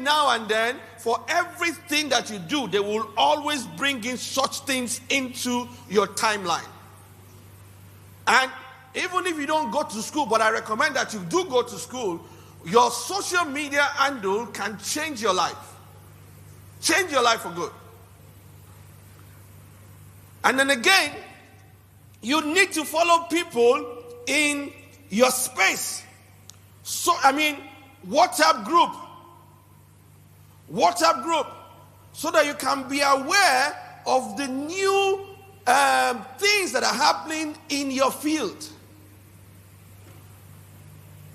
now and then, for everything that you do, they will always bring in such things into your timeline. And even if you don't go to school, but I recommend that you do go to school, your social media handle can change your life. Change your life for good. And then again, you need to follow people in your space. So, WhatsApp group, so that you can be aware of the new things that are happening in your field.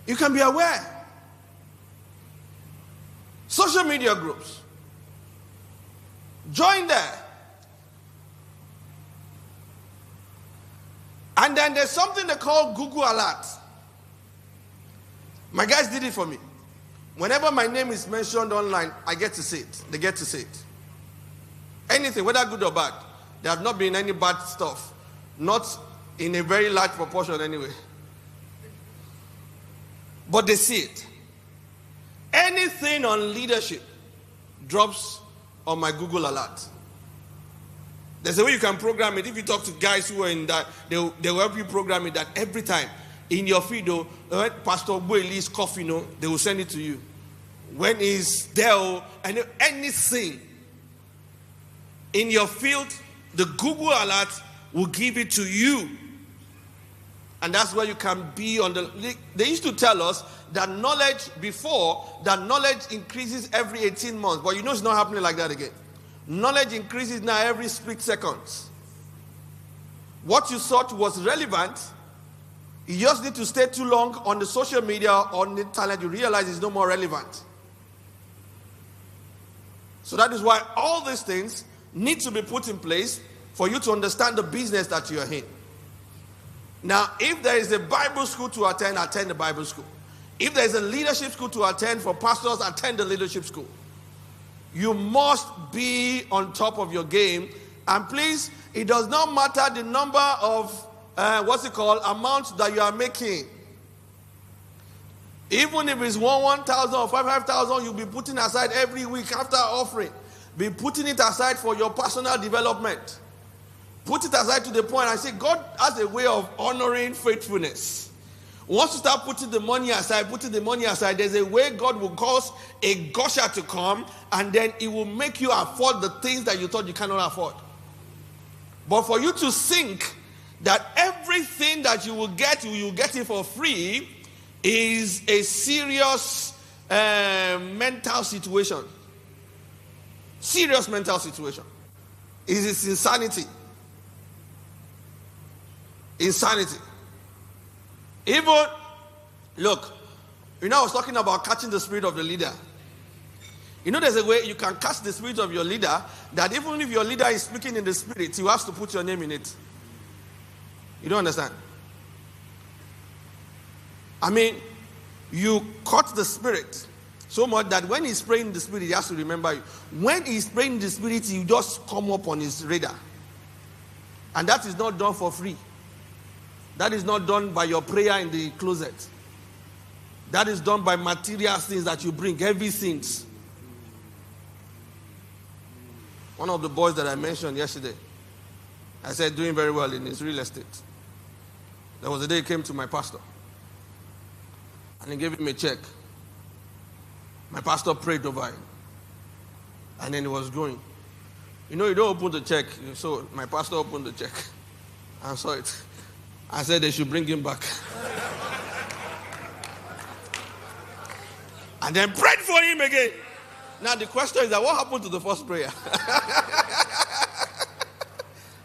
You can be aware. Social media groups. Join there. And then there's something they call Google Alert. My guys did it for me. Whenever my name is mentioned online, I get to see it. They get to see it. Anything, whether good or bad. There have not been any bad stuff. Not in a very large proportion anyway. But they see it. Anything on leadership drops on my Google Alert. There's a way you can program it. If you talk to guys who are in that, they'll help you program it that every time in your feed, when Pastor Ogbueli is coughing, they will send it to you. When he's there, and anything in your field, the Google Alert will give it to you. And that's where you can be on the... They used to tell us that knowledge increases every 18 months. But it's not happening like that again. Knowledge increases now every split seconds. What you thought was relevant, you just need to stay too long on the social media or on the internet, you realize it's no more relevant. So that is why all these things need to be put in place for you to understand the business that you are in. Now, if there is a Bible school to attend, attend the Bible school. If there is a leadership school to attend for pastors, attend the leadership school. You must be on top of your game. And please, it does not matter the number of, amounts that you are making. Even if it's 1,000 or 5,000, you'll be putting aside every week after offering. Be putting it aside for your personal development. Put it aside to the point. I say God has a way of honoring faithfulness. Once you start putting the money aside, there's a way God will cause a gusher to come, and then it will make you afford the things that you thought you cannot afford. But for you to think that everything that you will get it for free is a serious mental situation. Serious mental situation. It is insanity. Insanity. Even, look, I was talking about catching the spirit of the leader. There's a way you can catch the spirit of your leader that even if your leader is speaking in the spirit, you have to put your name in it. You don't understand? You caught the spirit so much that when he's praying in the spirit, he has to remember you. When he's praying in the spirit, you just come up on his radar. And that is not done for free. That is not done by your prayer in the closet. That is done by material things that you bring, heavy things. One of the boys that I mentioned yesterday, I said doing very well in his real estate. There was a day he came to my pastor and he gave him a check. My pastor prayed over him. And then he was going. You don't open the check. So my pastor opened the check and saw it. I said they should bring him back. And then prayed for him again. Now the question is that what happened to the first prayer?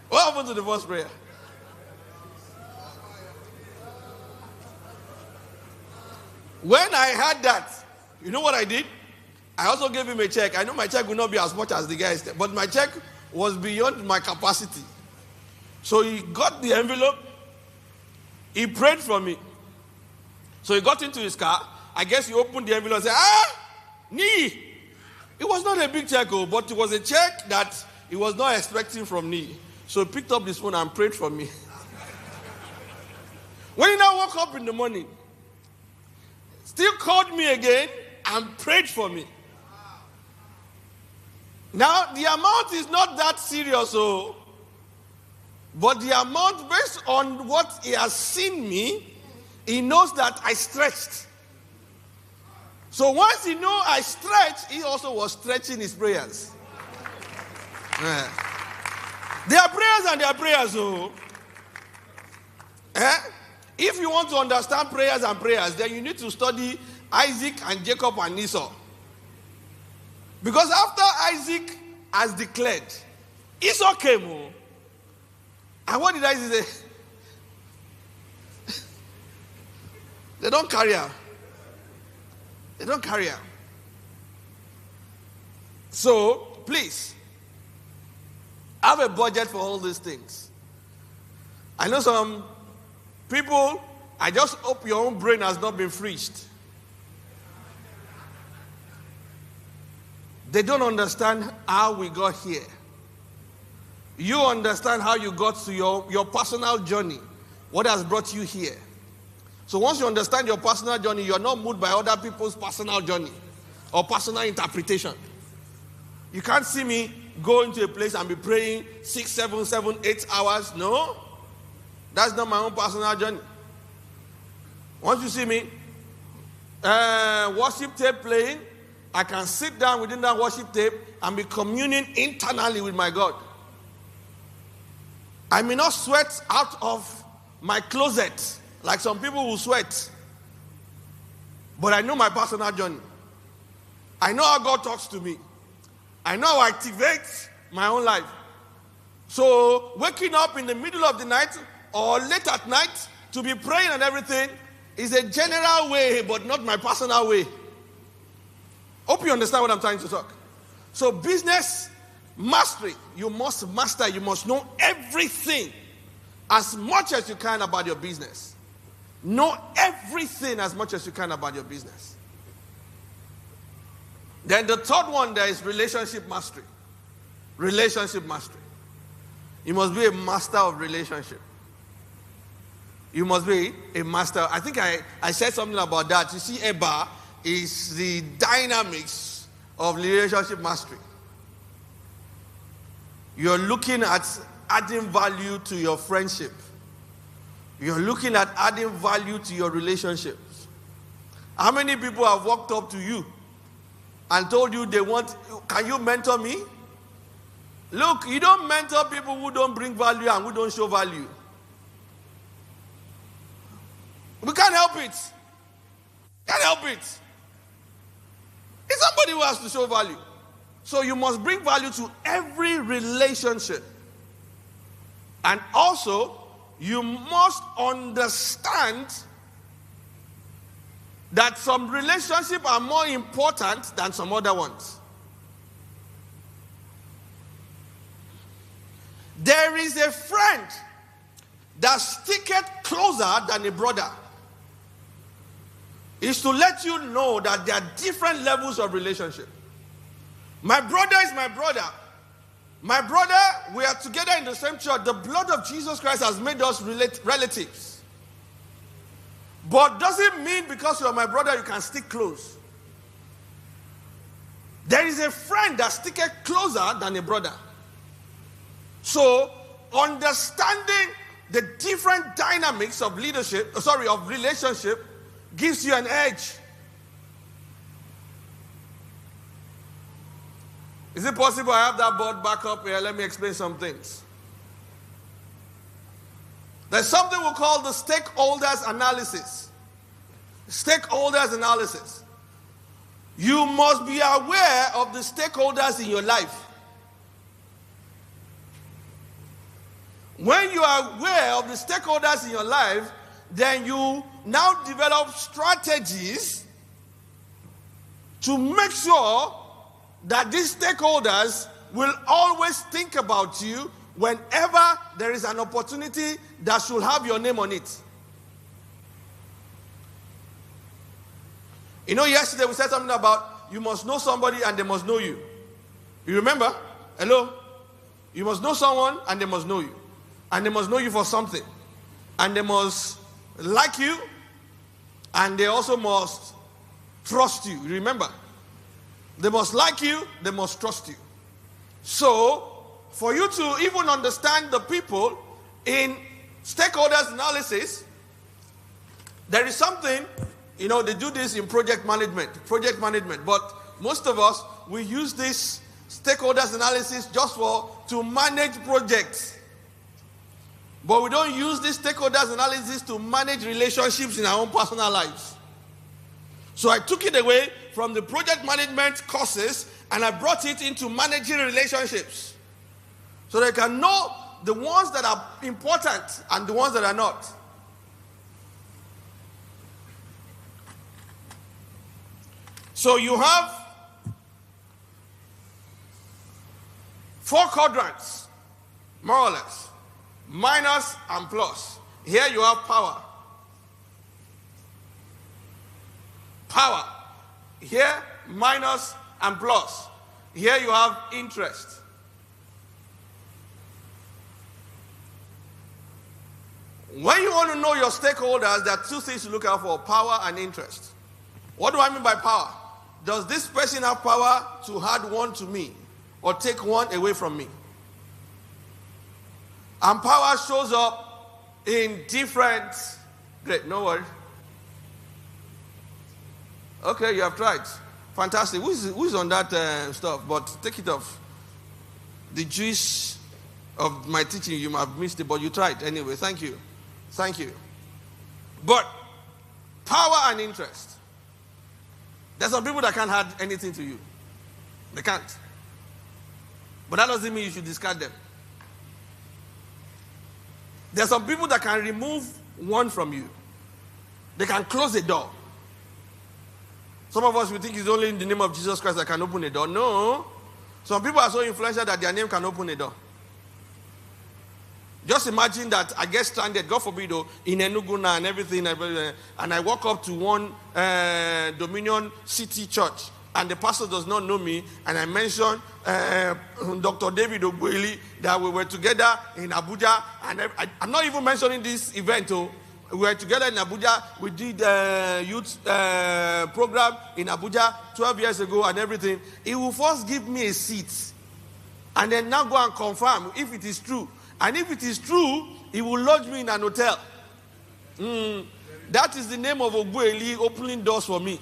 What happened to the first prayer? When I had that, you know what I did? I also gave him a check. I know my check will not be as much as the guy's, but my check was beyond my capacity. So he got the envelope. He prayed for me. So he got into his car. I guess he opened the envelope and said, Ni. It was not a big check, but it was a check that he was not expecting from me. So he picked up his phone and prayed for me. When he now woke up in the morning, still called me again and prayed for me. Now, the amount is not that serious, but the amount, based on what he has seen me, he knows that I stretched. So once he knows I stretched, he also was stretching his prayers. Yeah. There are prayers and there are prayers, If you want to understand prayers and prayers, then you need to study Isaac and Jacob and Esau. Because after Isaac has declared, Esau came. And what did Isaac say? They don't carry her. They don't carry her. So, please, have a budget for all these things. I know some people, I just hope your own brain has not been freezed. They don't understand how we got here. You understand how you got to your personal journey, what has brought you here. So once you understand your personal journey, you're not moved by other people's personal journey or personal interpretation. You can't see me go into a place and be praying 6, 7, 8 hours. No, that's not my own personal journey. Once you see me, worship tape playing, I can sit down within that worship tape and be communing internally with my God. I may not sweat out of my closet like some people will sweat, but I know my personal journey. I know how God talks to me. I know how I activate my own life. So waking up in the middle of the night or late at night to be praying and everything is a general way, but not my personal way. Hope you understand what I'm trying to talk. So business mastery, you must master, you must know everything as much as you can about your business. Know everything as much as you can about your business. Then the third one, there is relationship mastery. Relationship mastery. You must be a master of relationship. You must be a master. I think I said something about that. You see, Eba is the dynamics of relationship mastery. You're looking at adding value to your friendship. You're looking at adding value to your relationships. How many people have walked up to you and told you they want, can you mentor me? Look, you don't mentor people who don't bring value and who don't show value. We can't help it. Can't help it. It's somebody who has to show value. So you must bring value to every relationship. And also, you must understand that some relationships are more important than some other ones. There is a friend that sticketh closer than a brother. Is to let you know that there are different levels of relationship. My brother is my brother. My brother, we are together in the same church. The blood of Jesus Christ has made us relatives. But doesn't mean because you are my brother, you can stick close. There is a friend that sticketh closer than a brother. So, understanding the different dynamics of of relationship, gives you an edge. Is it possible I have that board back up here? Let me explain some things. There's something we call the stakeholders analysis. Stakeholders analysis. You must be aware of the stakeholders in your life. When you are aware of the stakeholders in your life, then you now develop strategies to make sure that these stakeholders will always think about you whenever there is an opportunity that should have your name on it. You know, yesterday we said something about you must know somebody and they must know you. You remember? Hello? You must know someone and they must know you. And they must know you for something. And they must like you, and they also must trust you. Remember, they must like you, they must trust you. So, for you to even understand the people in stakeholders analysis, there is something, they do this in project management, but most of us, we use this stakeholders analysis just to manage projects. But we don't use this stakeholders analysis to manage relationships in our own personal lives. So I took it away from the project management courses and I brought it into managing relationships. So they can know the ones that are important and the ones that are not. So you have 4 quadrants, more or less, minus and plus. Here you have power. Power. Here, minus and plus. Here you have interest. When you want to know your stakeholders, there are 2 things to look out for: power and interest. What do I mean by power? Does this person have power to add one to me or take one away from me? And power shows up in different... Great, no worries. Okay, you have tried. Fantastic. Who's on that stuff? But take it off. The juice of my teaching, you might have missed it, but you tried anyway. Thank you. Thank you. But power and interest. There's some people that can't add anything to you. They can't. But that doesn't mean you should discard them. There's some people that can remove one from you. They can close a door. Some of us, we think it's only in the name of Jesus Christ that can open a door. No. Some people are so influential that their name can open a door. Just imagine that I get stranded, God forbid, in Enugu now and everything, and I walk up to one Dominion City church, and the pastor does not know me, and I mention Dr. David Ogbueli, that we were together in Abuja, and I'm not even mentioning this event. We were together in Abuja. We did a youth program in Abuja 12 years ago and everything. He will first give me a seat, and then now go and confirm if it is true. And if it is true, he will lodge me in an hotel. That is the name of Ogbueli opening doors for me.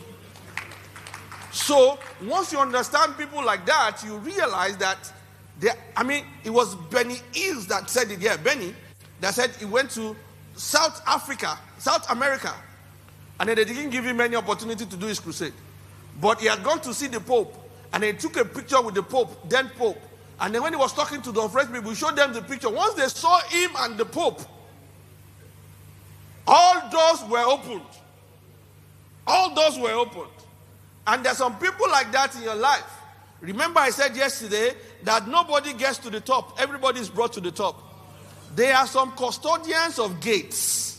So, once you understand people like that, you realize that, it was Benny Hills that said it. Yeah, Benny, that said he went to South America, and then they didn't give him any opportunity to do his crusade. But he had gone to see the Pope, and he took a picture with the Pope, then Pope. And then when he was talking to the French people, he showed them the picture. Once they saw him and the Pope, all doors were opened. All doors were opened. And there's some people like that in your life. Remember I said yesterday that nobody gets to the top. Everybody is brought to the top. There are some custodians of gates.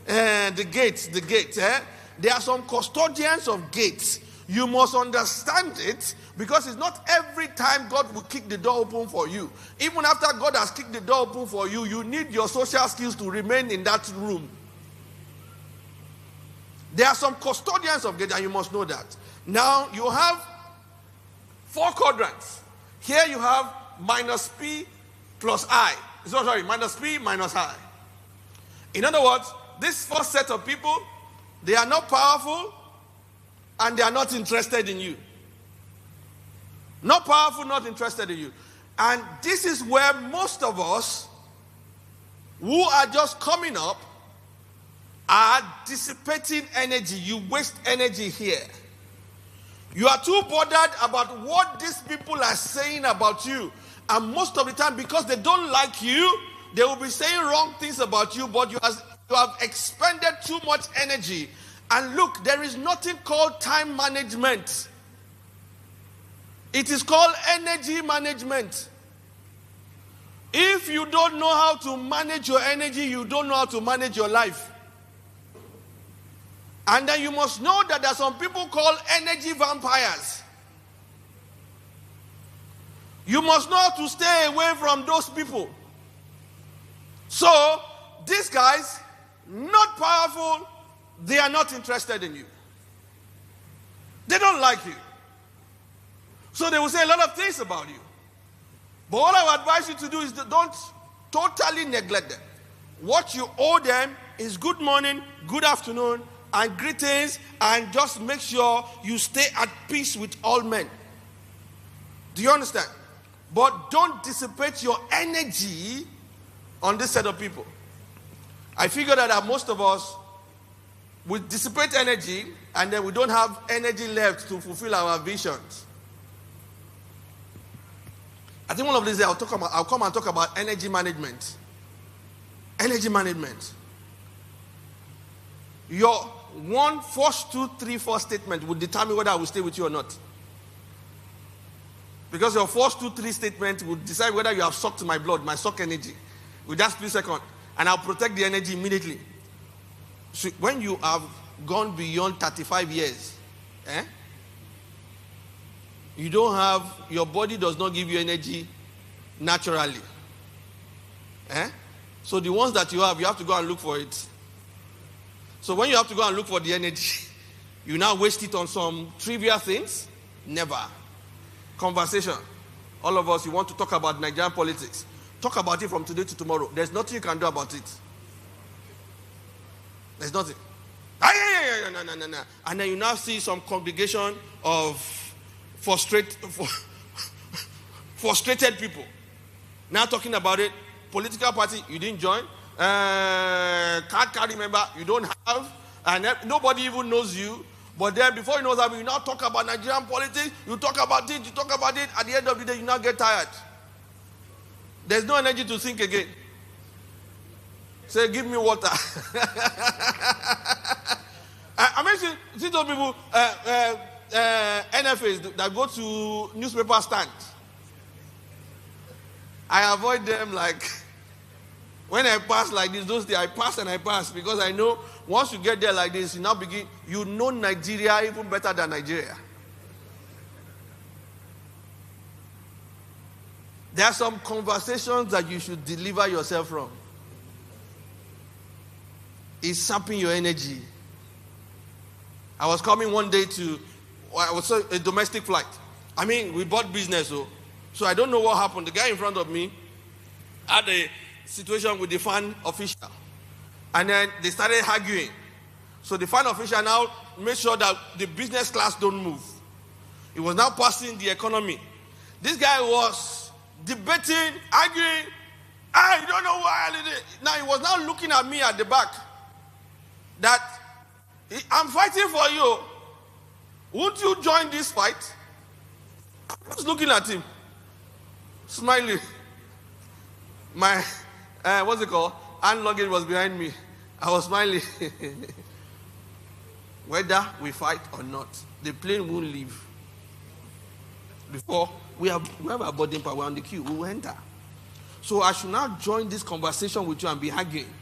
The gates. There are some custodians of gates. You must understand it, because it's not every time God will kick the door open for you. Even after God has kicked the door open for you, you need your social skills to remain in that room. There are some custodians of gates, and you must know that. Now, you have 4 quadrants. Here you have minus P plus I. Minus P minus I. In other words, this first set of people, they are not powerful, and they are not interested in you. Not powerful, not interested in you. And this is where most of us who are just coming up are dissipating energy. You waste energy here. You are too bothered about what these people are saying about you. And most of the time, because they don't like you, they will be saying wrong things about you, but you have expended too much energy. And look, there is nothing called time management. It is called energy management. If you don't know how to manage your energy, you don't know how to manage your life. And then you must know that there are some people called energy vampires. You must know how to stay away from those people. So, these guys, not powerful, they are not interested in you. They don't like you. So they will say a lot of things about you. But what I would advise you to do is don't totally neglect them. What you owe them is good morning, good afternoon, and greetings, and just make sure you stay at peace with all men. Do you understand? But don't dissipate your energy on this set of people. I figure that most of us we dissipate energy, and then we don't have energy left to fulfill our visions. I think one of these days I'll come and talk about energy management. Energy management. Your 1, 1, 2, 3, 4 statement will determine whether I will stay with you or not. Because your 1, 2, 3 statement will decide whether you have sucked my blood, my suck energy. With just 3 seconds. And I'll protect the energy immediately. So when you have gone beyond 35 years, you don't have, your body does not give you energy naturally. So the ones that you have to go and look for it. So when you have to go and look for the energy, you now waste it on some trivial things? Never. Conversation. All of us, you want to talk about Nigerian politics. Talk about it from today to tomorrow. There's nothing you can do about it. There's nothing. No. And then you now see some congregation of frustrated people. Now talking about it. Political party, you didn't join. Can't remember, you don't have. And nobody even knows you. But then before you know that, you now talk about Nigerian politics. You talk about it, you talk about it. At the end of the day, you now get tired. There's no energy to think again. Say, give me water. I mentioned, see those people, NFAs that go to newspaper stands. I avoid them like, when I pass like this, those days I pass because I know once you get there like this, you now begin, you know Nigeria even better than Nigeria. There are some conversations that you should deliver yourself from. It's sapping your energy. I was coming one day I was a domestic flight. I mean, we bought business, so I don't know what happened. The guy in front of me had a situation with the fan official. And then they started arguing. So the fan official now made sure that the business class don't move. He was now passing the economy. This guy was debating, arguing. I don't know why I did it. Now he was now looking at me at the back. That I'm fighting for you. Won't you join this fight? I was looking at him, smiling. My, what's it called? Hand luggage was behind me. I was smiling. Whether we fight or not, the plane won't leave. Before we have a boarding power on the queue, we will enter. So I should now join this conversation with you and be arguing.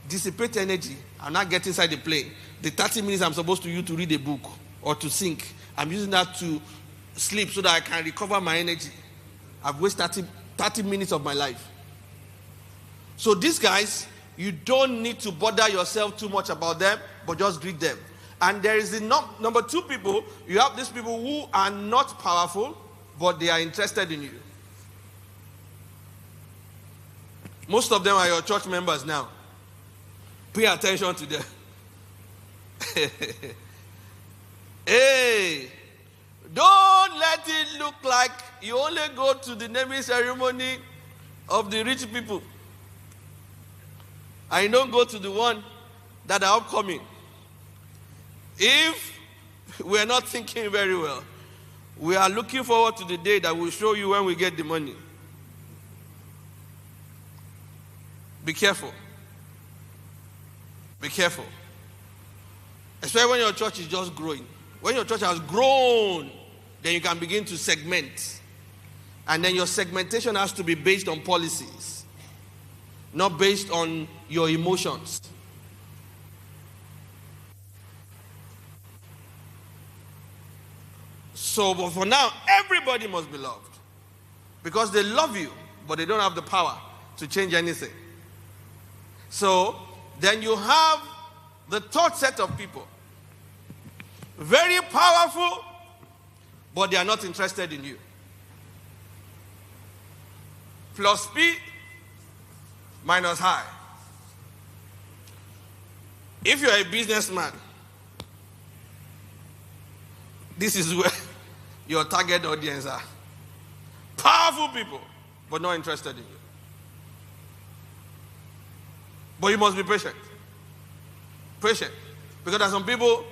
Dissipate energy and not get inside the plane. The 30 minutes I'm supposed to use to read a book or to think, I'm using that to sleep so that I can recover my energy. I've wasted 30 minutes of my life. So these guys, you don't need to bother yourself too much about them, but just greet them. And there is the number 2 people. You have these people who are not powerful, but they are interested in you. Most of them are your church members now. Pay attention to them. Hey, don't let it look like you only go to the naming ceremony of the rich people. I don't go to the one that are upcoming. If we are not thinking very well, we are looking forward to the day that will show you when we get the money. Be careful. Be careful. Especially when your church is just growing. When your church has grown, then you can begin to segment. And then your segmentation has to be based on policies, not based on your emotions. So, but for now, everybody must be loved. Because they love you, but they don't have the power to change anything. So, then you have the third set of people. Very powerful, but they are not interested in you. plus P minus high. If you're a businessman, this is where your target audience are. Powerful people, but not interested in you. But you must be patient. Patient. Because there are some people,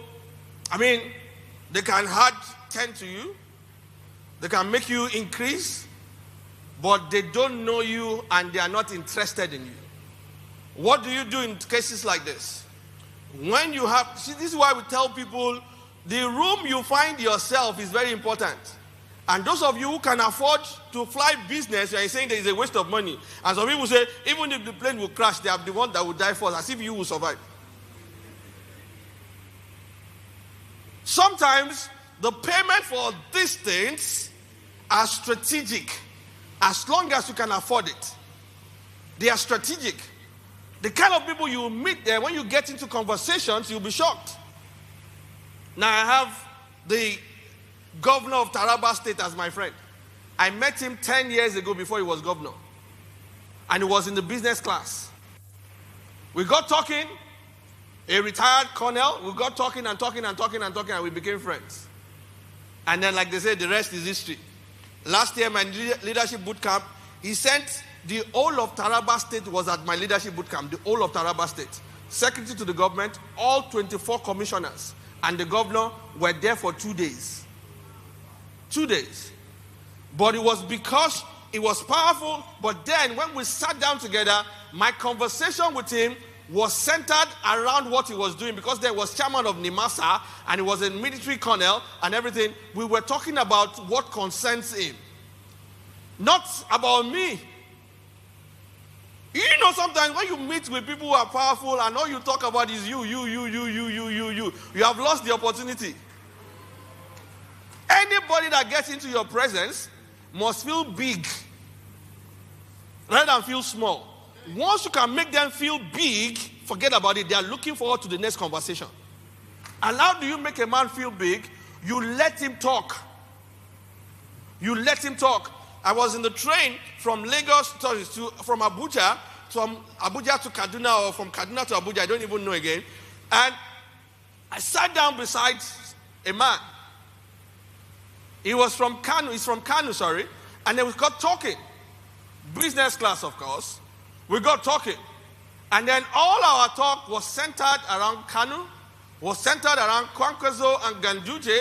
they can add 10 to you. They can make you increase, but they don't know you and they are not interested in you. What do you do in cases like this? When you have, this is why we tell people, the room you find yourself is very important. And those of you who can afford to fly business, you are saying there is a waste of money. And some people say, even if the plane will crash, they are the one that will die first, as if you will survive. Sometimes the payment for these things are strategic, as long as you can afford it. They are strategic. The kind of people you meet there, when you get into conversations, you'll be shocked. Now I have the governor of Taraba State as my friend. I met him 10 years ago before he was governor. And he was in the business class. We got talking, a retired colonel, we got talking and we became friends. And then, like they say, the rest is history. Last year, my leadership boot camp, he sent the whole of Taraba State was at my leadership boot camp, the whole of Taraba State. Secretary to the government, all 24 commissioners, and the governor were there for 2 days. 2 days. But it was because it was powerful. But then when we sat down together, my conversation with him was centered around what he was doing, because there was chairman of NIMASA and he was a military colonel and everything. We were talking about what concerns him, not about me. You know, sometimes when you meet with people who are powerful and all you talk about is you have lost the opportunity. Anybody that gets into your presence must feel big rather than feel small. Once you can make them feel big, forget about it. They are looking forward to the next conversation. And how do you make a man feel big? You let him talk. You let him talk. I was in the train from Lagos from Abuja to Kaduna, or from Kaduna to Abuja, I don't even know again. And I sat down beside a man. He was from Kano, and then we got talking. Business class, of course. We got talking. And then all our talk was centered around Kano, was centered around Kwankwaso and Ganduje,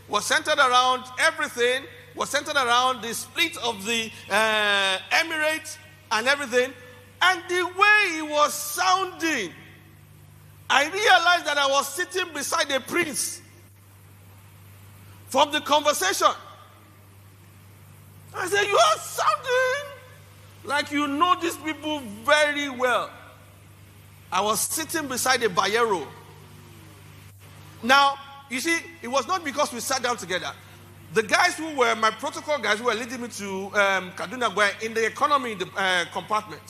was centered around everything, was centered around the split of the Emirates and everything. And the way he was sounding, I realized that I was sitting beside a prince. From the conversation, I said, you are sounding like you know these people very well. I was sitting beside a Bayero. Now, you see, it was not because we sat down together. The guys who were my protocol guys who were leading me to Kaduna were in the economy compartment.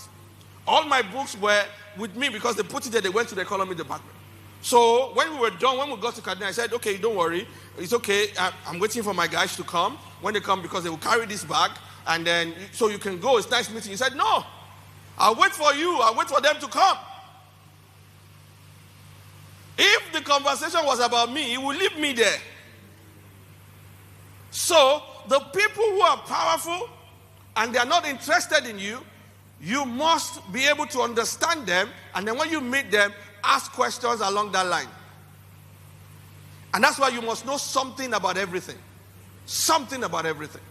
All my books were with me because they put it there, they went to the economy department. So when we were done, when we got to Kaduna, I said, okay, don't worry. It's okay. I'm waiting for my guys to come. When they come, because they will carry this bag, and then, so you can go. It's nice meeting. He said, no, I'll wait for you. I'll wait for them to come. If the conversation was about me, he would leave me there. So the people who are powerful and they are not interested in you, you must be able to understand them, and then when you meet them, ask questions along that line. And that's why you must know something about everything. Something about everything.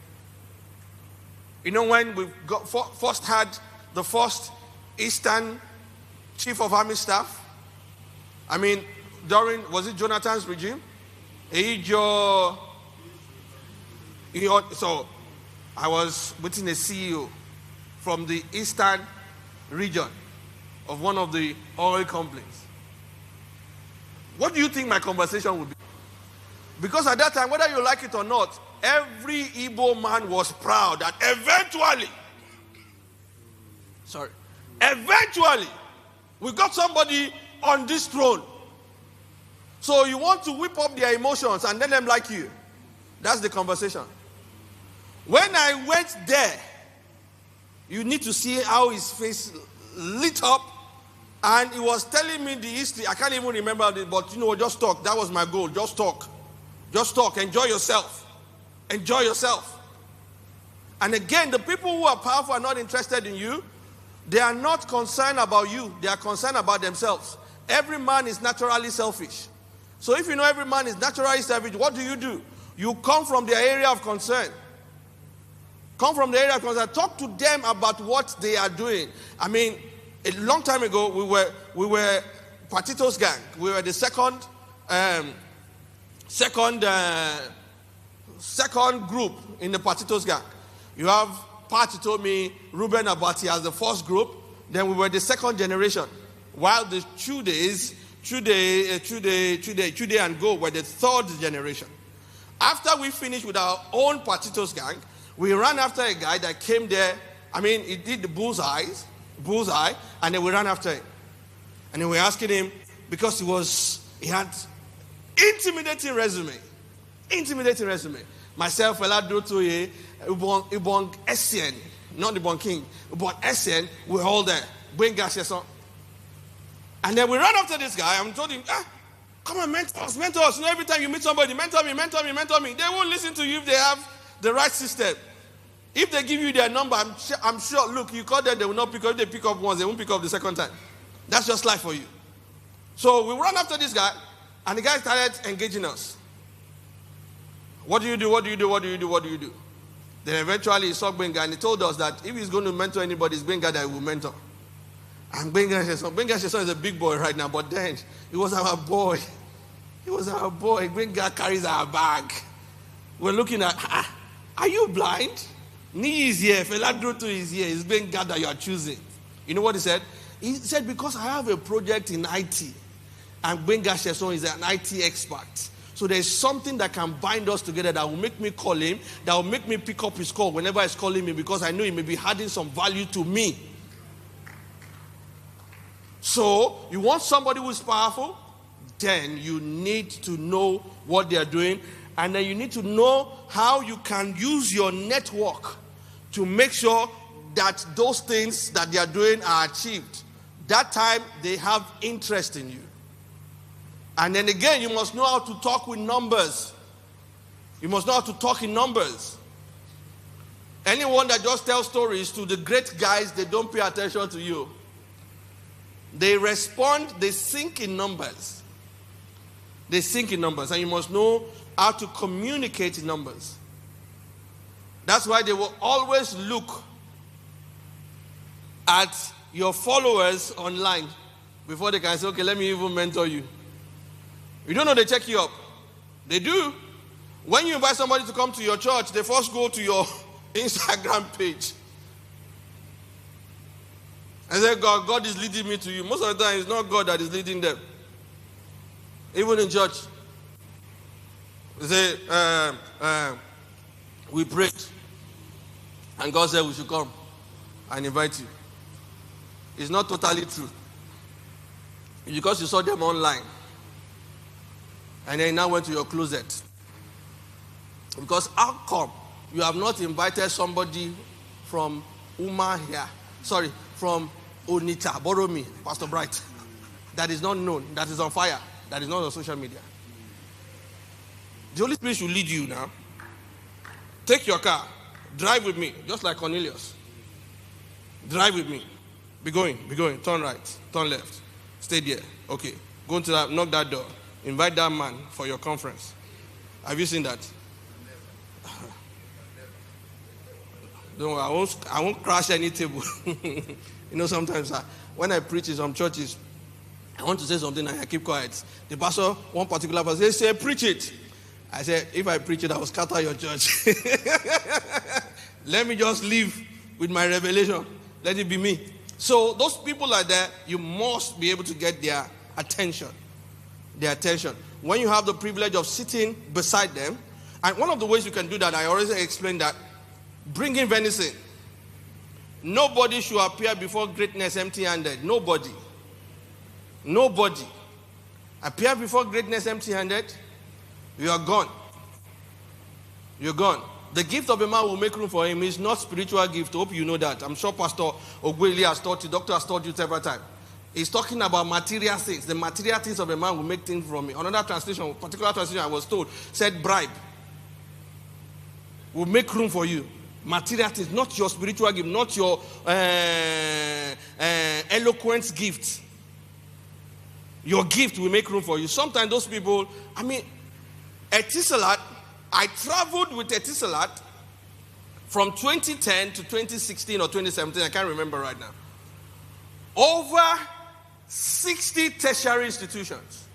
You know, when we first had the first Eastern Chief of Army Staff, was it Jonathan's regime? So I was meeting a CEO from the Eastern region of one of the oil companies. What do you think my conversation would be? Because at that time, whether you like it or not, every Igbo man was proud that eventually, we got somebody on this throne. So you want to whip up their emotions and let them like you. That's the conversation. When I went there, You need to see how his face lit up. And he was telling me the history. I can't even remember it, but just talk. That was my goal. Just talk. Just talk. Enjoy yourself. Enjoy yourself. And again, the people who are powerful are not interested in you. They are not concerned about you. They are concerned about themselves. Every man is naturally selfish. So if you know every man is naturally selfish, what do? You come from their area of concern. Come from the area of concern. Talk to them about what they are doing. I mean, a long time ago, we were Patitos gang. We were the second group in the Patitos gang. You have Pati told me Ruben Abati as the first group. Then we were the second generation. While the Chude and Go were the third generation. After we finished with our own Patitos gang, we ran after a guy that came there. I mean, he did the bullseye, and then we ran after him. And then we were asking him, because he had intimidating resume. Myself, Eladotoye, Ubon Essien, not the Bon King, Ubon Essien, we're all there. And then we ran after this guy. I told him, come on, mentor us. Every time you meet somebody, mentor me. They won't listen to you if they have the right system. If they give you their number, I'm sure, look, you call them, they will not pick up. If they pick up once, they won't pick up the second time. That's just life for you. So we ran after this guy, and the guy started engaging us. What do you do? Then eventually he saw Benga, and he told us that if he's going to mentor anybody, it's Benga that he will mentor. And Benga Sheson is a big boy right now, but then he was our boy. Benga carries our bag. We're looking at, are you blind? Ni is here, Feladroto is here. It's Benga that you are choosing. You know what he said? He said, because I have a project in IT, and Benga Sheson is an IT expert. So there's something that can bind us together that will make me call him, that will make me pick up his call whenever he's calling me, because I know he may be adding some value to me. So, you want somebody who is powerful? Then you need to know what they are doing, and then you need to know how you can use your network to make sure that those things that they are doing are achieved. That time, they have interest in you. And then again, you must know how to talk with numbers. You must know how to talk in numbers. Anyone that just tells stories to the great guys, they don't pay attention to you. They respond, they think in numbers. And you must know how to communicate in numbers. That's why they will always look at your followers online before they can say, okay, let me even mentor you. You don't know they check you up. They do. When you invite somebody to come to your church, they first go to your Instagram page and say, God is leading me to you. Most of the time, it's not God that is leading them. Even in church. They say, we prayed, and God said we should come and invite you. It's not totally true. It's because you saw them online. And then you now went to your closet. Because how come you have not invited somebody from from Onitsha, borrow me, Pastor Bright, that is not known, that is on fire, that is not on social media? The Holy Spirit should lead you now. Take your car, drive with me, just like Cornelius. Drive with me. Be going, turn right, turn left, stay there. Okay, go into that, knock that door. Invite that man for your conference. Have you seen that? Don't worry, I won't crash any table. Sometimes when I preach in some churches, I want to say something and I keep quiet. The pastor, one particular pastor, say, preach it. I said, if I preach it, I will scatter your church. Let me just live with my revelation. Let it be me. So those people like that, you must be able to get their attention. When you have the privilege of sitting beside them, and one of the ways you can do that, I already explained that, bring in venison. Nobody should appear before greatness empty-handed. Nobody. Appear before greatness empty-handed, you are gone. You're gone. The gift of a man will make room for him. It's not spiritual gift. I hope you know that. I'm sure Pastor Ogbueli has taught you, Doctor has taught you several times. He's talking about material things. The material things of a man will make things from me. Another translation, particular translation I was told, said bribe. Will make room for you. Material things, not your spiritual gift, not your eloquence gift. Your gift will make room for you. Sometimes those people, Etisalat, I traveled with Etisalat from 2010 to 2016 or 2017, I can't remember right now. Over 60 tertiary institutions.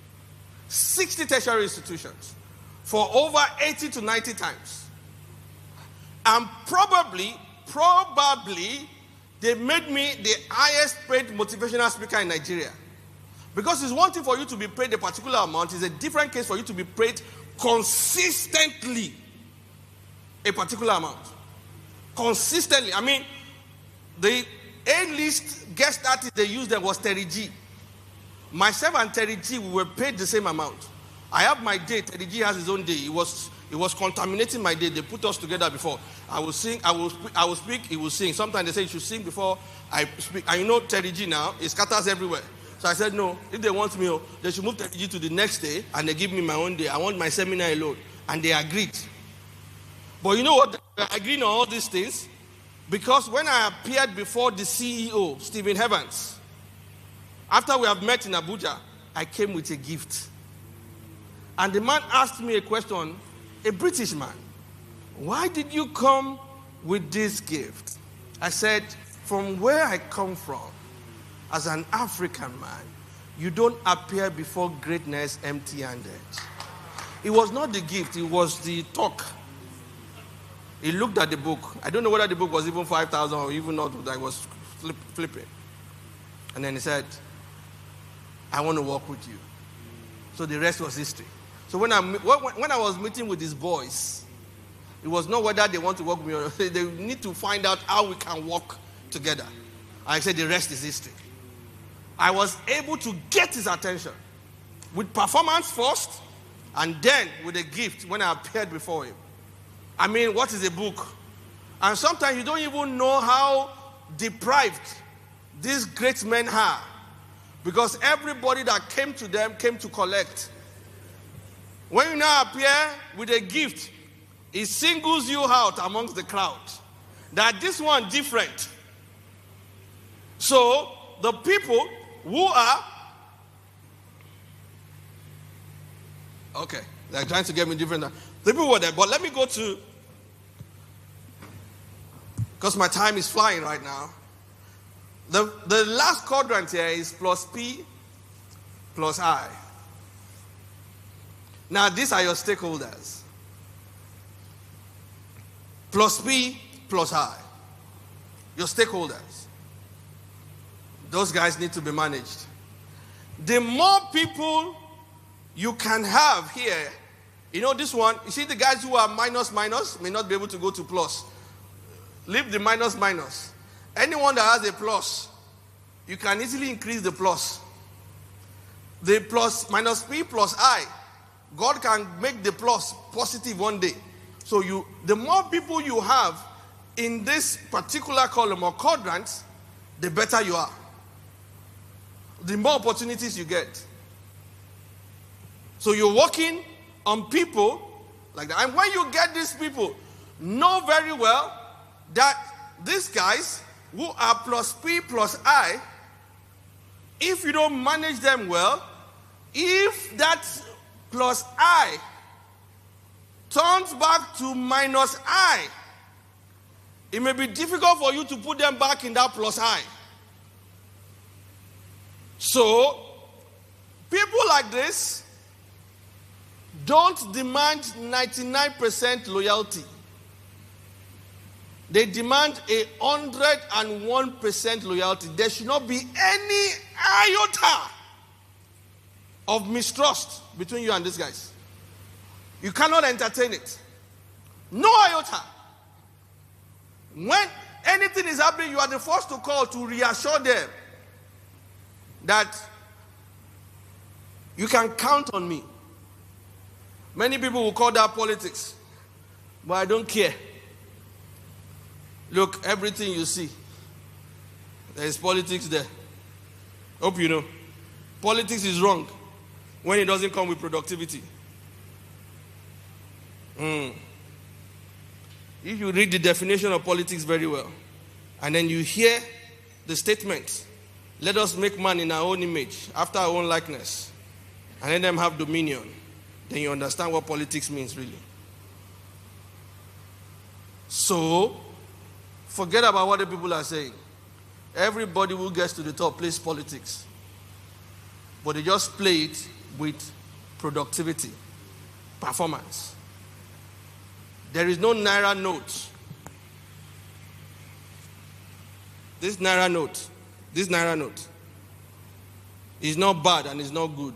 60 tertiary institutions. For over 80 to 90 times. And probably, they made me the highest paid motivational speaker in Nigeria. Because it's one thing for you to be paid a particular amount, it's a different case for you to be paid consistently a particular amount. Consistently. The A-list guest artist they used them was Terry G. Myself and Terry G, we were paid the same amount. I have my day, Terry G has his own day. It was contaminating my day. They put us together before. I will sing, I will speak, he will sing. Sometimes they say you should sing before I speak. And you know Terry G now, it scatters everywhere. So I said, no, if they want me, they should move Terry G to the next day and they give me my own day. I want my seminar alone. And they agreed. But you know what? They agreed on all these things because when I appeared before the CEO, Stephen Evans, after we have met in Abuja, I came with a gift. And the man asked me a question, a British man, why did you come with this gift? I said, from where I come from, as an African man, you don't appear before greatness empty-handed. It was not the gift, it was the talk. He looked at the book. I don't know whether the book was even 5,000 or even not, I was flipping. And then he said, I want to work with you. So the rest was history. So when I was meeting with these boys, it was not whether they want to work with me or they need to find out how we can work together. I said the rest is history. I was able to get his attention with performance first and then with a gift when I appeared before him. What is a book? And sometimes you don't even know how deprived these great men are because everybody that came to them came to collect. When you now appear with a gift, it singles you out amongst the crowd. That this one different. So the people who are they're trying to get me different. The people were there, but let me go to, because my time is flying right now. The last quadrant here is plus P plus I. Now these are your stakeholders. Plus P plus I. Your stakeholders. Those guys need to be managed. The more people you can have here, this one, you see the guys who are minus may not be able to go to plus. Leave the minus. Anyone that has a plus, you can easily increase the plus. The plus, minus P plus I, God can make the plus positive one day. So the more people you have in this particular column or quadrant, the better you are. The more opportunities you get. So you're working on people like that. And when you get these people, know very well that these guys who are plus P plus I, if you don't manage them well, if that plus I turns back to minus I, it may be difficult for you to put them back in that plus I. So, people like this don't demand 99% loyalty. They demand 101% loyalty. There should not be any iota of mistrust between you and these guys. You cannot entertain it. No iota. When anything is happening, you are the first to call to reassure them that you can count on me. Many people will call that politics, but I don't care. Look, everything you see, there is politics there. Hope you know. Politics is wrong when it doesn't come with productivity. If you read the definition of politics very well, and then you hear the statement, let us make man in our own image, after our own likeness, and let them have dominion, then you understand what politics means really. So, forget about what the people are saying. Everybody who gets to the top plays politics. But they just play it with productivity, performance. There is no Naira note. This Naira note is not bad and is not good.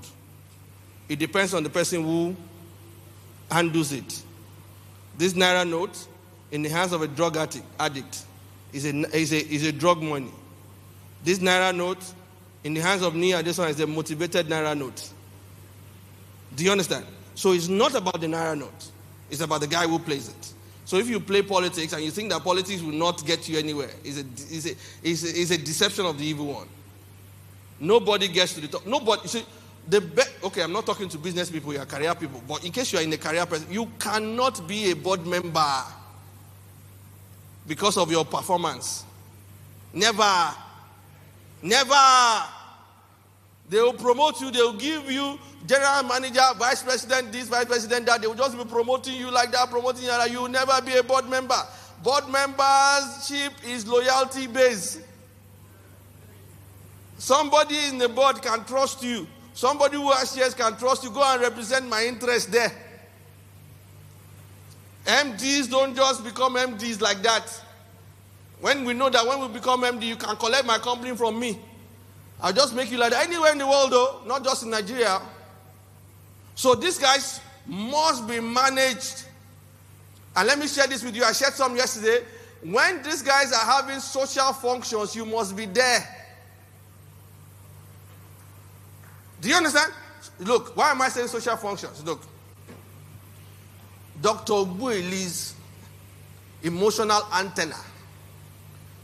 It depends on the person who handles it. This Naira note in the hands of a drug addict is a drug money. This Naira note in the hands of Nia, this one is a motivated Naira note. Do you understand? So it's not about the Naira note. It's about the guy who plays it. So if you play politics and you think that politics will not get you anywhere, it's a deception of the evil one. Nobody gets to the top. Nobody. You see, okay, I'm not talking to business people, you're career people. But in case you are in a career person, you cannot be a board member because of your performance. Never. Never. They will promote you. They will give you general manager, vice president, this, vice president, that. They will just be promoting you like that, promoting you like that. You will never be a board member. Board membership is loyalty based. Somebody in the board can trust you. Somebody who has shares can trust you. Go and represent my interest there. MDs don't just become MDs like that. When we know that when we become MD, you can collect my company from me. I'll just make you like that. Anywhere in the world though, not just in Nigeria. So these guys must be managed. And let me share this with you. I shared some yesterday. When these guys are having social functions, you must be there. Do you understand? Look, why am I saying social functions? Look, Dr. Ogbueli's emotional antenna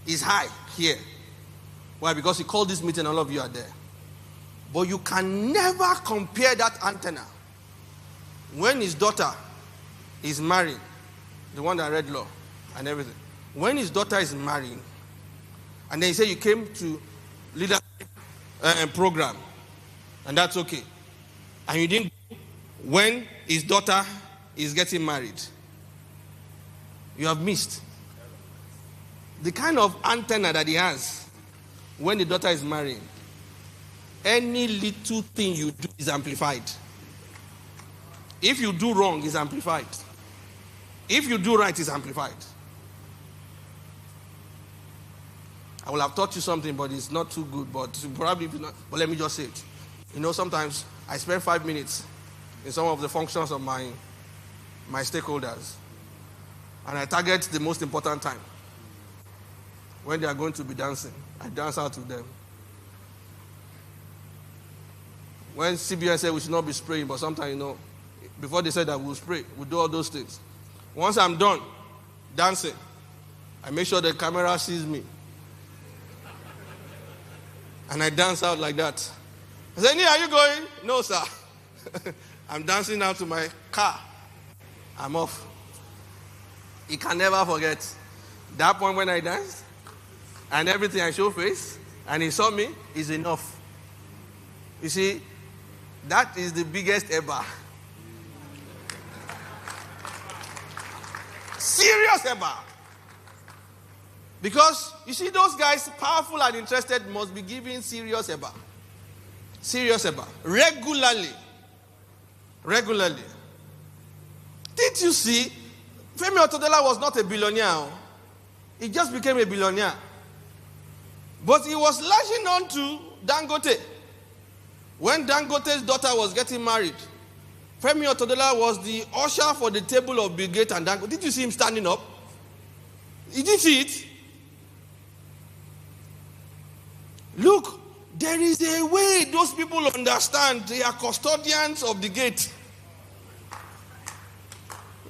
is high here. Why? Because he called this meeting, all of you are there. But you can never compare that antenna when his daughter is married, the one that read law and everything. When his daughter is marrying, and then he said you came to lead a program, and that's okay. And you didn't go when his daughter is getting married. You have missed. The kind of antenna that he has when the daughter is marrying, any little thing you do is amplified. If you do wrong, it's amplified. If you do right, it's amplified. I will have taught you something, but it's not too good. But probably not. But let me just say it. You know, sometimes I spend 5 minutes in some of the functions of my stakeholders, and I target the most important time. When they are going to be dancing, I dance out with them. When CBN said we should not be spraying, but sometimes, you know, before they said that we'll spray, we'll do all those things. Once I'm done dancing, I make sure the camera sees me. And I dance out like that. I say, Nia, are you going? No, sir. I'm dancing out to my car. I'm off. He can never forget that point when I danced. And everything I show face, and he saw me, is enough. You see, that is the biggest ever. Serious ever. Because, you see, those guys, powerful and interested, must be giving serious ever. Serious ever. Regularly. Did you see, Femi Otodola was not a billionaire. He just became a billionaire. But he was latching on to Dangote. When Dangote's daughter was getting married, Femi Otodola was the usher for the table of Bill Gates and Dangote. Did you see him standing up? Did you see it? Look, there is a way those people understand they are custodians of the gate.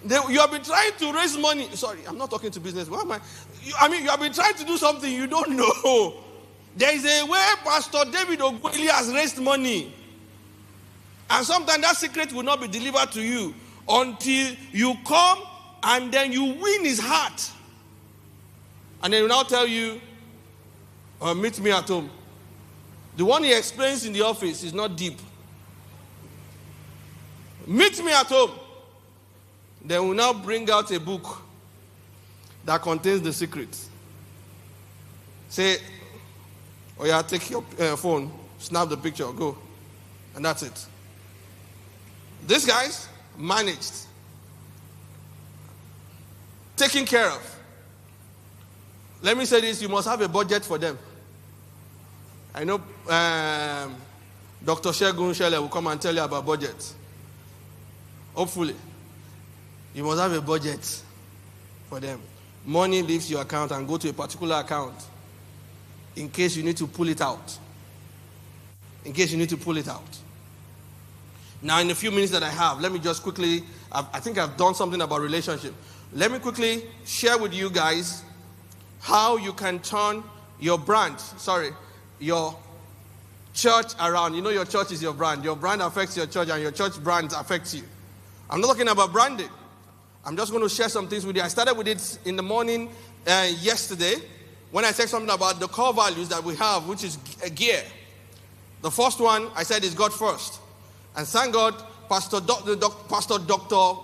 You have been trying to raise money. Sorry, I'm not talking to business. Why am I? You have been trying to do something you don't know. There is a way Pastor David Ogbueli has raised money. And sometimes that secret will not be delivered to you until you come and then you win his heart. And then he will now tell you, meet me at home. The one he explains in the office is not deep. Meet me at home. Then we'll now bring out a book that contains the secrets. Say, oh yeah, take your phone, snap the picture, go. And that's it. These guys managed. Taken care of. Let me say this, you must have a budget for them. I know Dr. Shegun Shele will come and tell you about budget. Hopefully. You must have a budget for them. Money leaves your account and go to a particular account in case you need to pull it out. In case you need to pull it out. Now, in the few minutes that I have, let me just quickly, I think I've done something about relationship. Let me quickly share with you guys how you can turn your your church around. You know your church is your brand. Your brand affects your church and your church brand affects you. I'm not talking about branding. I'm just going to share some things with you. I started with it in the morning yesterday when I said something about the core values that we have, which is gear. The first one I said is God first. And thank God, Pastor Dr.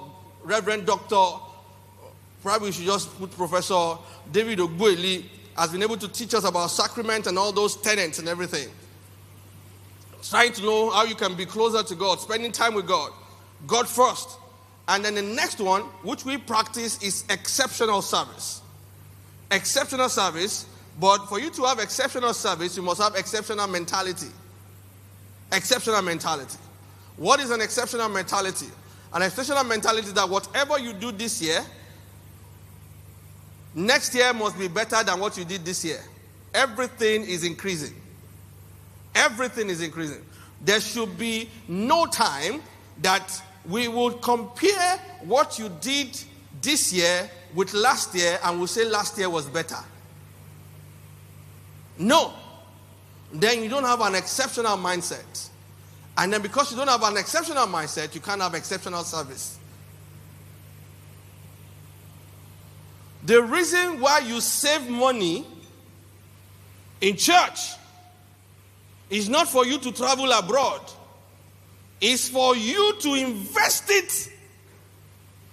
Reverend Dr. Probably we should just put Professor David Ogbueli has been able to teach us about sacrament and all those tenets and everything. Trying to know how you can be closer to God, spending time with God. God first. And then the next one, which we practice, is exceptional service. Exceptional service, but for you to have exceptional service, you must have exceptional mentality. Exceptional mentality. What is an exceptional mentality? An exceptional mentality that whatever you do this year, next year must be better than what you did this year. Everything is increasing. Everything is increasing. There should be no time that we would compare what you did this year with last year and we'll say last year was better. No. Then you don't have an exceptional mindset. And then because you don't have an exceptional mindset, you can't have exceptional service. The reason why you save money in church is not for you to travel abroad. It's for you to invest it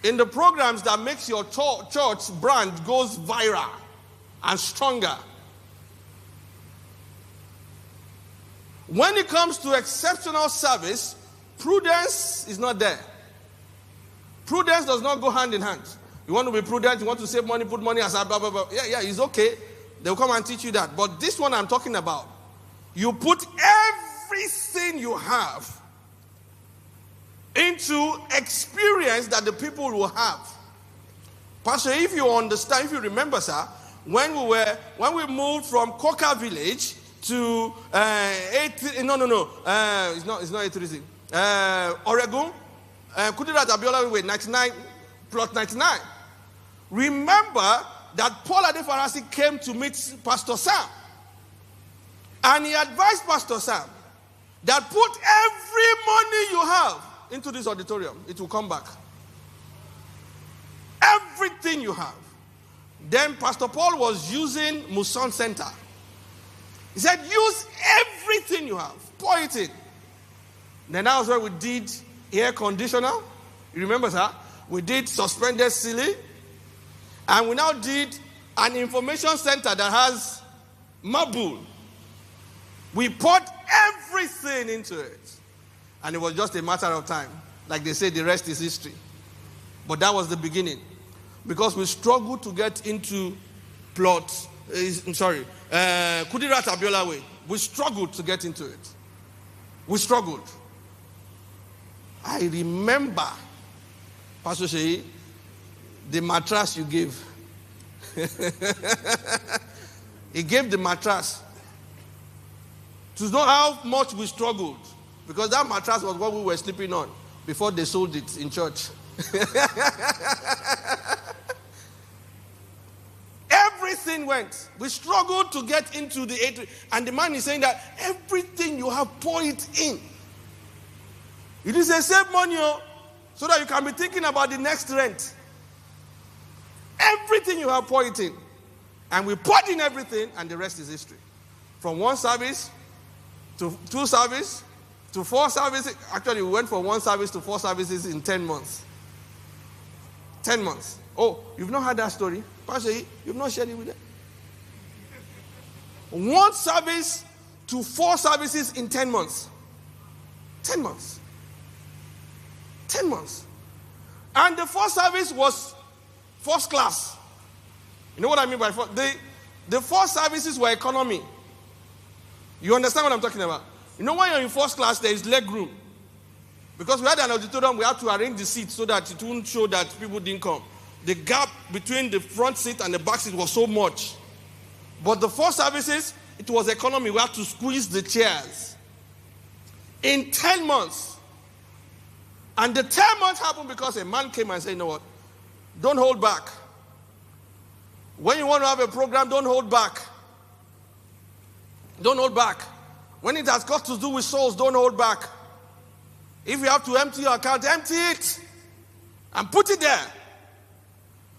in the programs that makes your church brand goes viral and stronger. When it comes to exceptional service, prudence is not there. Prudence does not go hand in hand. You want to be prudent, you want to save money, put money aside, blah, blah, blah. Yeah, it's okay. They'll come and teach you that. But this one I'm talking about, you put everything you have into experience that the people will have. Pastor, if you understand, if you remember, sir, when we moved from Coca Village to it's not A3C. Oregon, Kudirat Abiola with 99 plot 99. Remember that Paul Adefarasi came to meet Pastor Sam. And he advised Pastor Sam that put every money you have into this auditorium. It will come back. Everything you have. Then Pastor Paul was using Muson Center. He said, use everything you have. Pour it in. Then that was where we did air conditioner. You remember, sir? We did suspended ceiling. And we now did an information center that has marble. We poured everything into it. And it was just a matter of time. Like they say, the rest is history. But that was the beginning. Because we struggled to get into Kudirat Abiola Way. We struggled to get into it. We struggled. I remember, Pastor Sheyi, the mattress you gave. He gave the mattress. To know how much we struggled. Because that mattress was what we were sleeping on before they sold it in church. Everything went. We struggled to get into the 8. And the man is saying that everything you have, pour it in. It is a save money, so that you can be thinking about the next rent. Everything you have, pour it in. And we poured in everything, and the rest is history. From 1 service to 2 services to 4 services. Actually, we went from 1 service to 4 services in 10 months. 10 months. Oh, you've not heard that story? Pastor, you've not shared it with them? 1 service to 4 services in 10 months. 10 months. 10 months. And the first service was first class. You know what I mean by first? The 4 services were economy. You understand what I'm talking about? You know, when you're in first class, there is leg room. Because we had an auditorium, we had to arrange the seats so that it wouldn't show that people didn't come. The gap between the front seat and the back seat was so much. But the 4 services, it was economy. We had to squeeze the chairs. In 10 months. And the 10 months happened because a man came and said, you know what? Don't hold back. When you want to have a program, don't hold back. Don't hold back. When it has got to do with souls, don't hold back. If you have to empty your account, empty it. And put it there.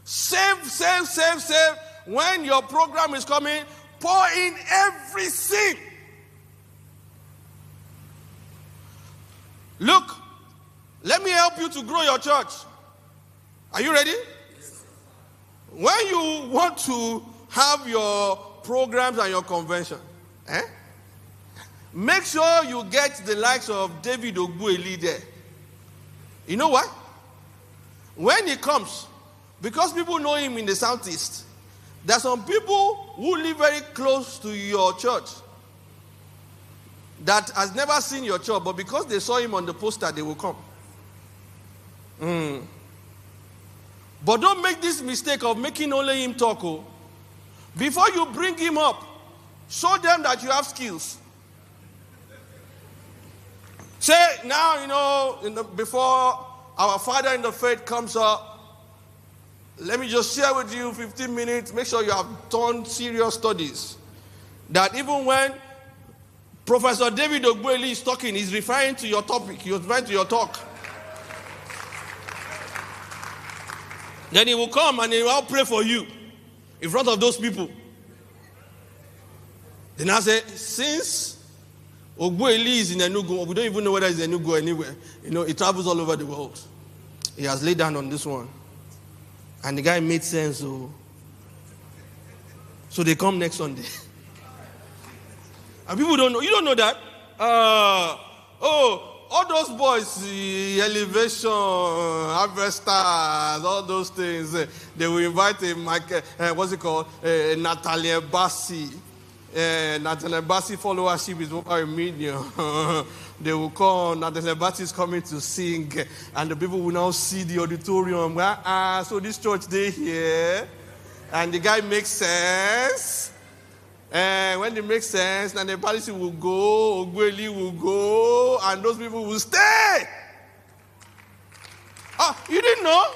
Save, save, save, save. When your program is coming, pour in everything. Look, let me help you to grow your church. Are you ready? When you want to have your programs and your convention, make sure you get the likes of David Ogbueli there. You know what? When he comes, because people know him in the southeast, there are some people who live very close to your church that has never seen your church, but because they saw him on the poster, they will come. But don't make this mistake of making only him talk. Before you bring him up, show them that you have skills. Say, now, you know, before our father in the faith comes up, let me just share with you 15 minutes. Make sure you have done serious studies. That even when Professor David Ogbueli is talking, he's referring to your topic. He's referring to your talk. Then he will come and he will pray for you in front of those people. Then I say, since Ogbueli is in Enugu, we don't even know whether it's Enugu anywhere. You know, he travels all over the world. He has laid down on this one. And the guy made sense. So they come next Sunday. And people don't know. You don't know that? All those boys, elevation, harvesters, all those things, they will invite Natalia Bassi. Natalia Bassi followership is over 1 million. They will come, Natalia Bassi is coming to sing, and the people will now see the auditorium. So this church, they here, and the guy makes sense. And when it makes sense, then the policy will go, Ogbueli will go, and those people will stay. You didn't know?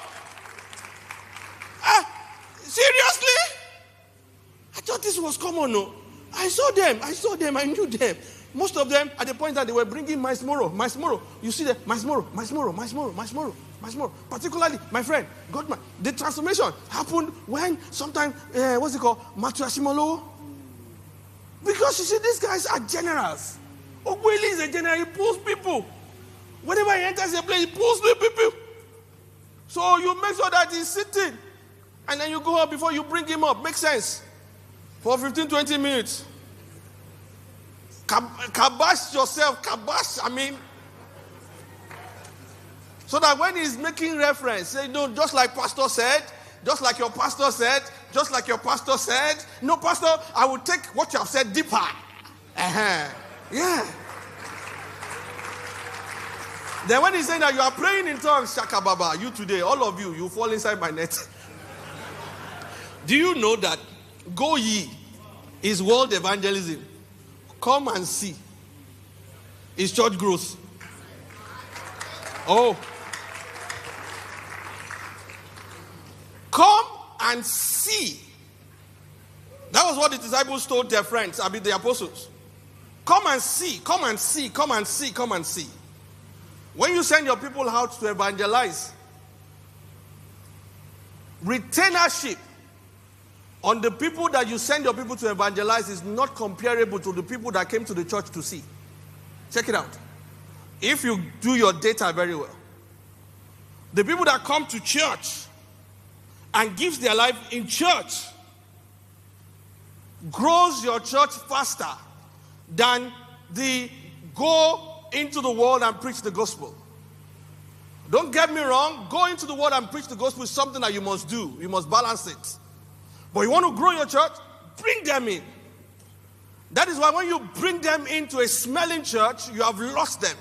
Seriously? I thought this was common, no? I saw them, I knew them. Most of them, at the point that they were bringing Mais Moro. You see the Mais Moro. Particularly, my friend, Godman. The transformation happened when sometimes, Matuashimolo. Because you see, these guys are generals. Ogbueli is a general, he pulls people. Whenever he enters a place, he pulls the people. So you make sure that he's sitting. And then you go up before you bring him up. Makes sense. For 15, 20 minutes. Kabash yourself. So that when he's making reference, say, no, just like pastor said, just like your pastor said, just like your pastor said. No, pastor, I will take what you have said deeper. Yeah. Then when he's saying that you are praying in tongues, Shaka Baba, you today, all of you, you fall inside my net. Do you know that go ye is world evangelism? Come and see. It's church growth. Come and see. That was what the disciples told their friends, the apostles. Come and see, come and see, come and see, come and see. When you send your people out to evangelize, retainership on the people that you send your people to evangelize is not comparable to the people that came to the church to see. Check it out. If you do your data very well, the people that come to church and gives their life in church grows your church faster than the go into the world and preach the gospel. Don't get me wrong, go into the world and preach the gospel is something that you must do. You must balance it. But you want to grow your church, bring them in. That is why when you bring them into a smelling church, you have lost them.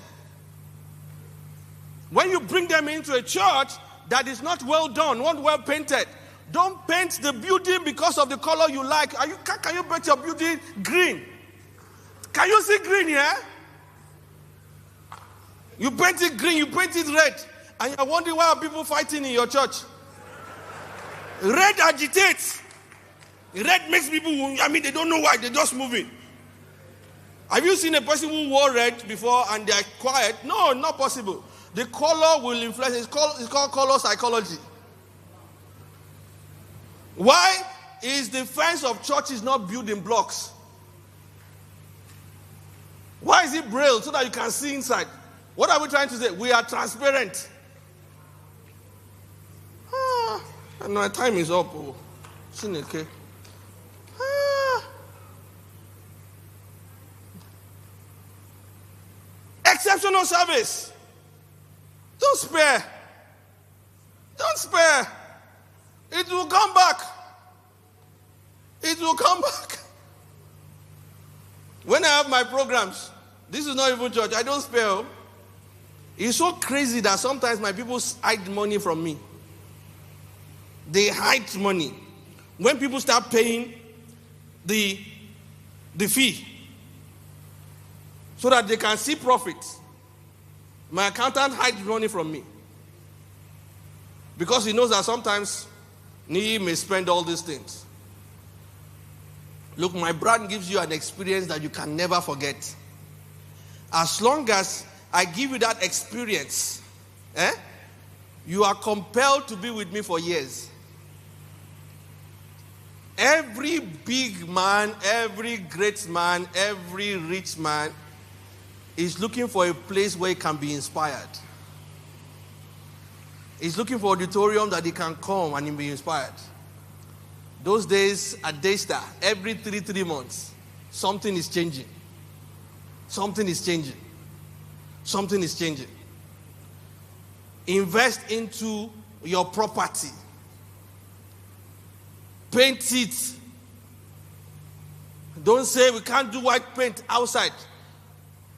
When you bring them into a church that is not well done, not well painted, don't paint the building because of the color you like. Can you paint your building green? Can you see green here? You paint it green, you paint it red, and you're wondering why are people fighting in your church? Red agitates. Red makes people, they don't know why, they're just moving. Have you seen a person who wore red before and they're quiet? No, not possible. The color will influence. It's called color psychology. Why is the fence of churches not building blocks? Why is it braille so that you can see inside? What are we trying to say? We are transparent. And my time is up. Okay. Exceptional service. Don't spare. Don't spare. It will come back. It will come back. When I have my programs, this is not even church, I don't spare. It's so crazy that sometimes my people hide money from me. They hide money. When people start paying the fee so that they can see profit, my accountant hides money from me. Because he knows that sometimes he may spend all these things. Look, my brand gives you an experience that you can never forget. As long as I give you that experience, you are compelled to be with me for years. Every big man, every great man, every rich man is looking for a place where he can be inspired. He's looking for an auditorium that he can come and be inspired. Those days at Daystar, every 3 months, something is changing. Something is changing. Something is changing. Invest into your property. Paint it. Don't say we can't do white paint outside.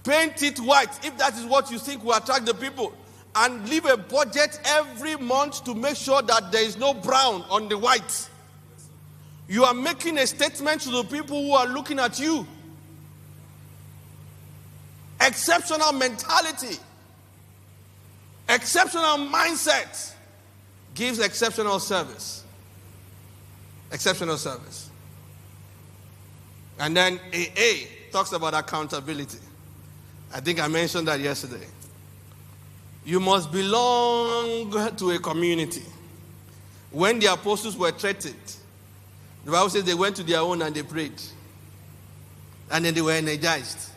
Paint it white if that is what you think will attract the people. And leave a budget every month to make sure that there is no brown on the white. You are making a statement to the people who are looking at you. Exceptional mentality, exceptional mindset gives exceptional service. Exceptional service. And then AA talks about accountability. I think I mentioned that yesterday. You must belong to a community. When the apostles were threatened, the Bible says they went to their own and they prayed. And then they were energized.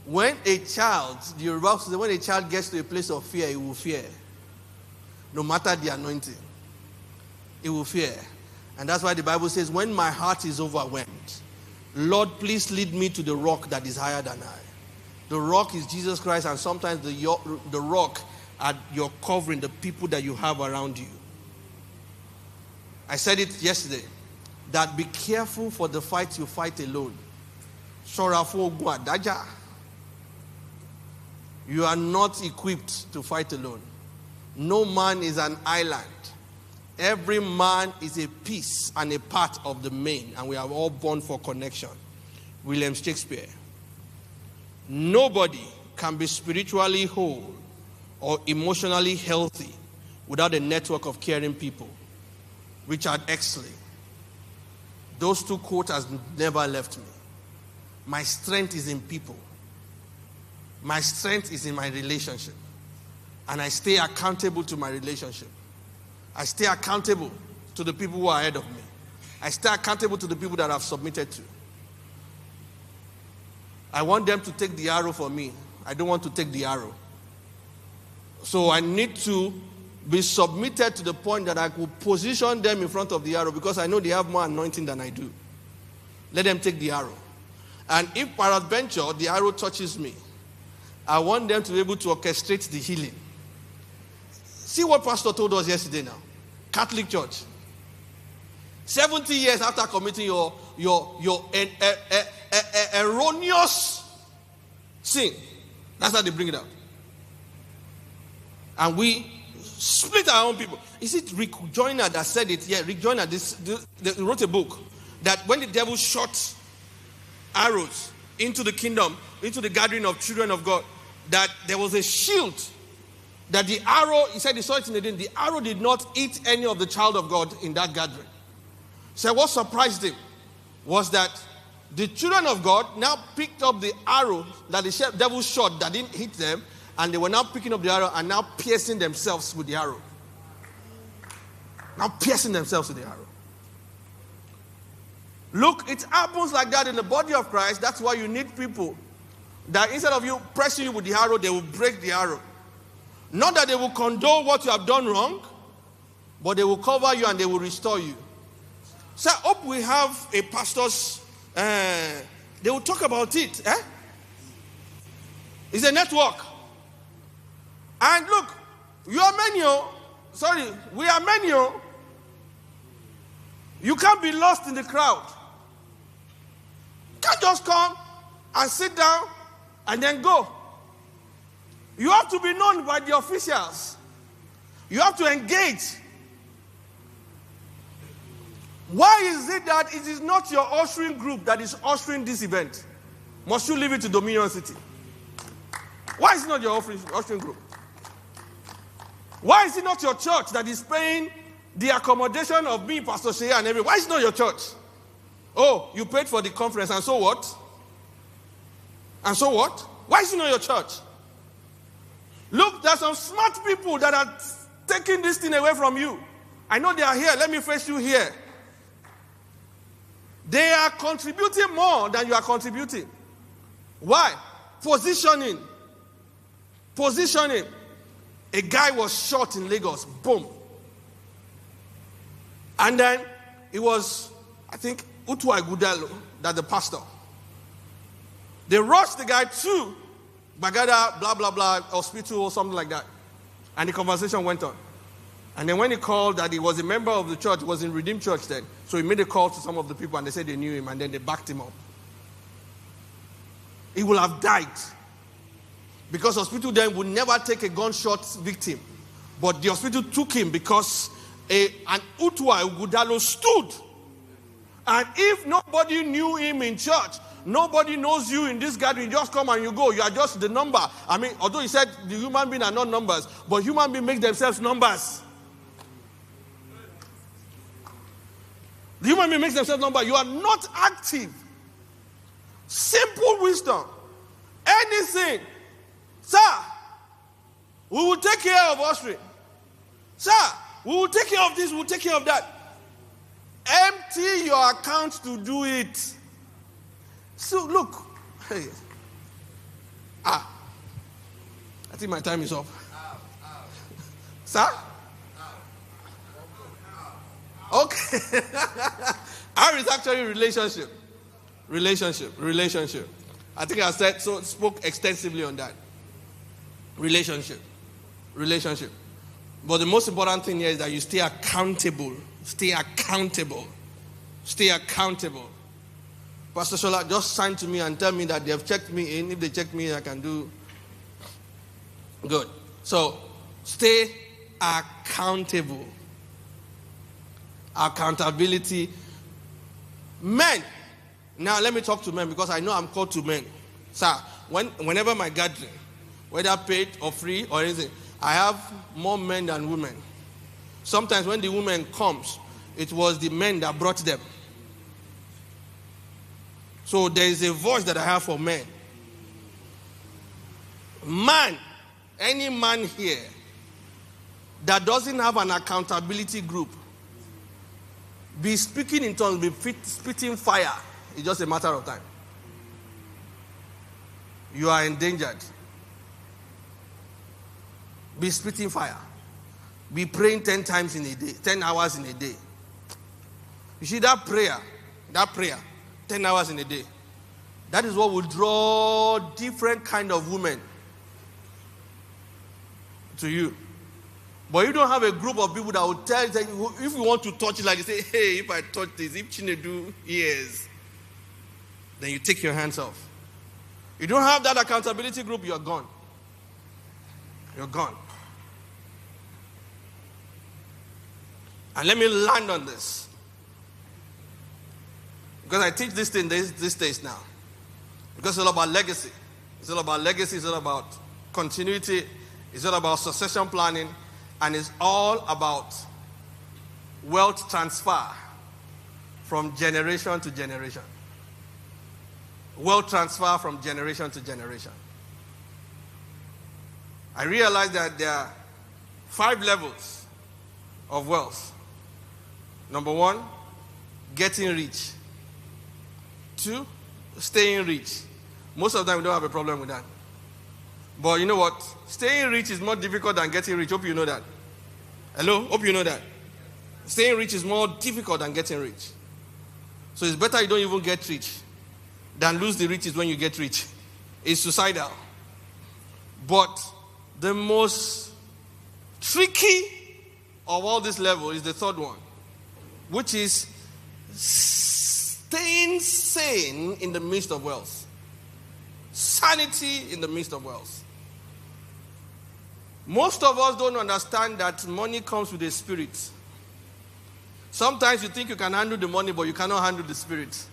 When a child, the Bible says when a child gets to a place of fear, he will fear. No matter the anointing. He will fear. And that's why the Bible says, when my heart is overwhelmed, Lord, please lead me to the rock that is higher than I. The rock is Jesus Christ, and sometimes the rock are your covering, the people that you have around you. I said it yesterday, that be careful for the fight you fight alone. You are not equipped to fight alone. No man is an island. Every man is a piece and a part of the main, and we are all born for connection. William Shakespeare. Nobody can be spiritually whole or emotionally healthy without a network of caring people. Richard Exley. Those two quotes has never left me. My strength is in people. My strength is in my relationship. And I stay accountable to my relationship. I stay accountable to the people who are ahead of me. I stay accountable to the people that I've submitted to. I want them to take the arrow for me. I don't want to take the arrow. So I need to be submitted to the point that I could position them in front of the arrow because I know they have more anointing than I do. Let them take the arrow. And if peradventure the arrow touches me, I want them to be able to orchestrate the healing. See what Pastor told us yesterday now. Catholic Church. 70 years after committing your erroneous sin. That's how they bring it out. And we split our own people. Is it Rick Joyner that said it? Yeah, Rick Joyner they wrote a book that when the devil shot arrows into the kingdom, into the gathering of children of God, that there was a shield that the arrow, he said he saw it in the dream, the arrow did not hit any of the child of God in that gathering. So what surprised him was that the children of God now picked up the arrow that the devil shot that didn't hit them, and they were now picking up the arrow and now piercing themselves with the arrow. Now piercing themselves with the arrow. Look, it happens like that in the body of Christ. That's why you need people that instead of you pressing you with the arrow, they will break the arrow. Not that they will condone what you have done wrong, but they will cover you and they will restore you. So I hope we have a pastor's, they will talk about it. It's a network. And look, you are many, we are many. You can't be lost in the crowd. You can't just come and sit down and then go. You have to be known by the officials. You have to engage. Why is it that it is not your ushering group that is ushering this event? Must you leave it to Dominion City? Why is it not your ushering group? Why is it not your church that is paying the accommodation of me, Pastor Shea, and everyone? Why is it not your church? Oh, you paid for the conference, and so what? And so what? Why is it not your church? Look, there are some smart people that are taking this thing away from you. I know they are here. Let me face you here. They are contributing more than you are contributing. Why? Positioning. Positioning. A guy was shot in Lagos. Boom. And then it was, I think, Ogbueli, that the pastor. They rushed the guy to Bagada, blah, blah, blah, hospital or something like that. And the conversation went on. And then when he called that he was a member of the church, he was in Redeemed Church then. So he made a call to some of the people and they said they knew him and then they backed him up. He will have died. Because hospital then would never take a gunshot victim. But the hospital took him because an Ogbueli stood. And if nobody knew him in church, nobody knows you in this gathering, you just come and you go. You are just the number. I mean, although he said the human beings are not numbers, but human beings make themselves numbers. The human being makes themselves numbers. You are not active. Simple wisdom. Anything. Sir, we will take care of ushering. Sir, we will take care of this, we will take care of that. Empty your account to do it. So look. Hey. I think my time is up. Sir? Okay. How is actually relationship? Relationship. I think I spoke extensively on that. Relationship. But the most important thing here is that you stay accountable. Stay accountable. Pastor Shola, just sign to me and tell me that they have checked me in. If they check me in, I can do good. So, stay accountable. Accountability. Men. Now, let me talk to men because I know I'm called to men. Sir, whenever my gathering, whether paid or free or anything, I have more men than women. Sometimes when the woman comes, it was the men that brought them. So there is a voice that I have for men. Man, any man here that doesn't have an accountability group, be speaking in tongues, be spitting fire, it's just a matter of time. You are endangered. Be spitting fire. Be praying 10 times in a day, 10 hours in a day. You see that prayer, 10 hours in a day, that is what will draw different kind of women to you. But you don't have a group of people that will tell you, that if you want to touch it, like you say, hey, if I touch this, if Chinedu yes, then you take your hands off. You don't have that accountability group, you're gone. You're gone. And let me land on this. Because I teach this thing these days now. Because it's all about legacy. It's all about legacy. It's all about continuity. It's all about succession planning. And it's all about wealth transfer from generation to generation. Wealth transfer from generation to generation. I realized that there are 5 levels of wealth. Number 1, getting rich. 2, staying rich. Most of the time we don't have a problem with that. But you know what? Staying rich is more difficult than getting rich. Hope you know that. Hello? Hope you know that. Staying rich is more difficult than getting rich. So it's better you don't even get rich than lose the riches when you get rich. It's suicidal. But the most tricky of all this level is the 3rd one, which is staying sane in the midst of wealth. Sanity in the midst of wealth. Most of us don't understand that money comes with a spirit. Sometimes you think you can handle the money, but you cannot handle the spirit.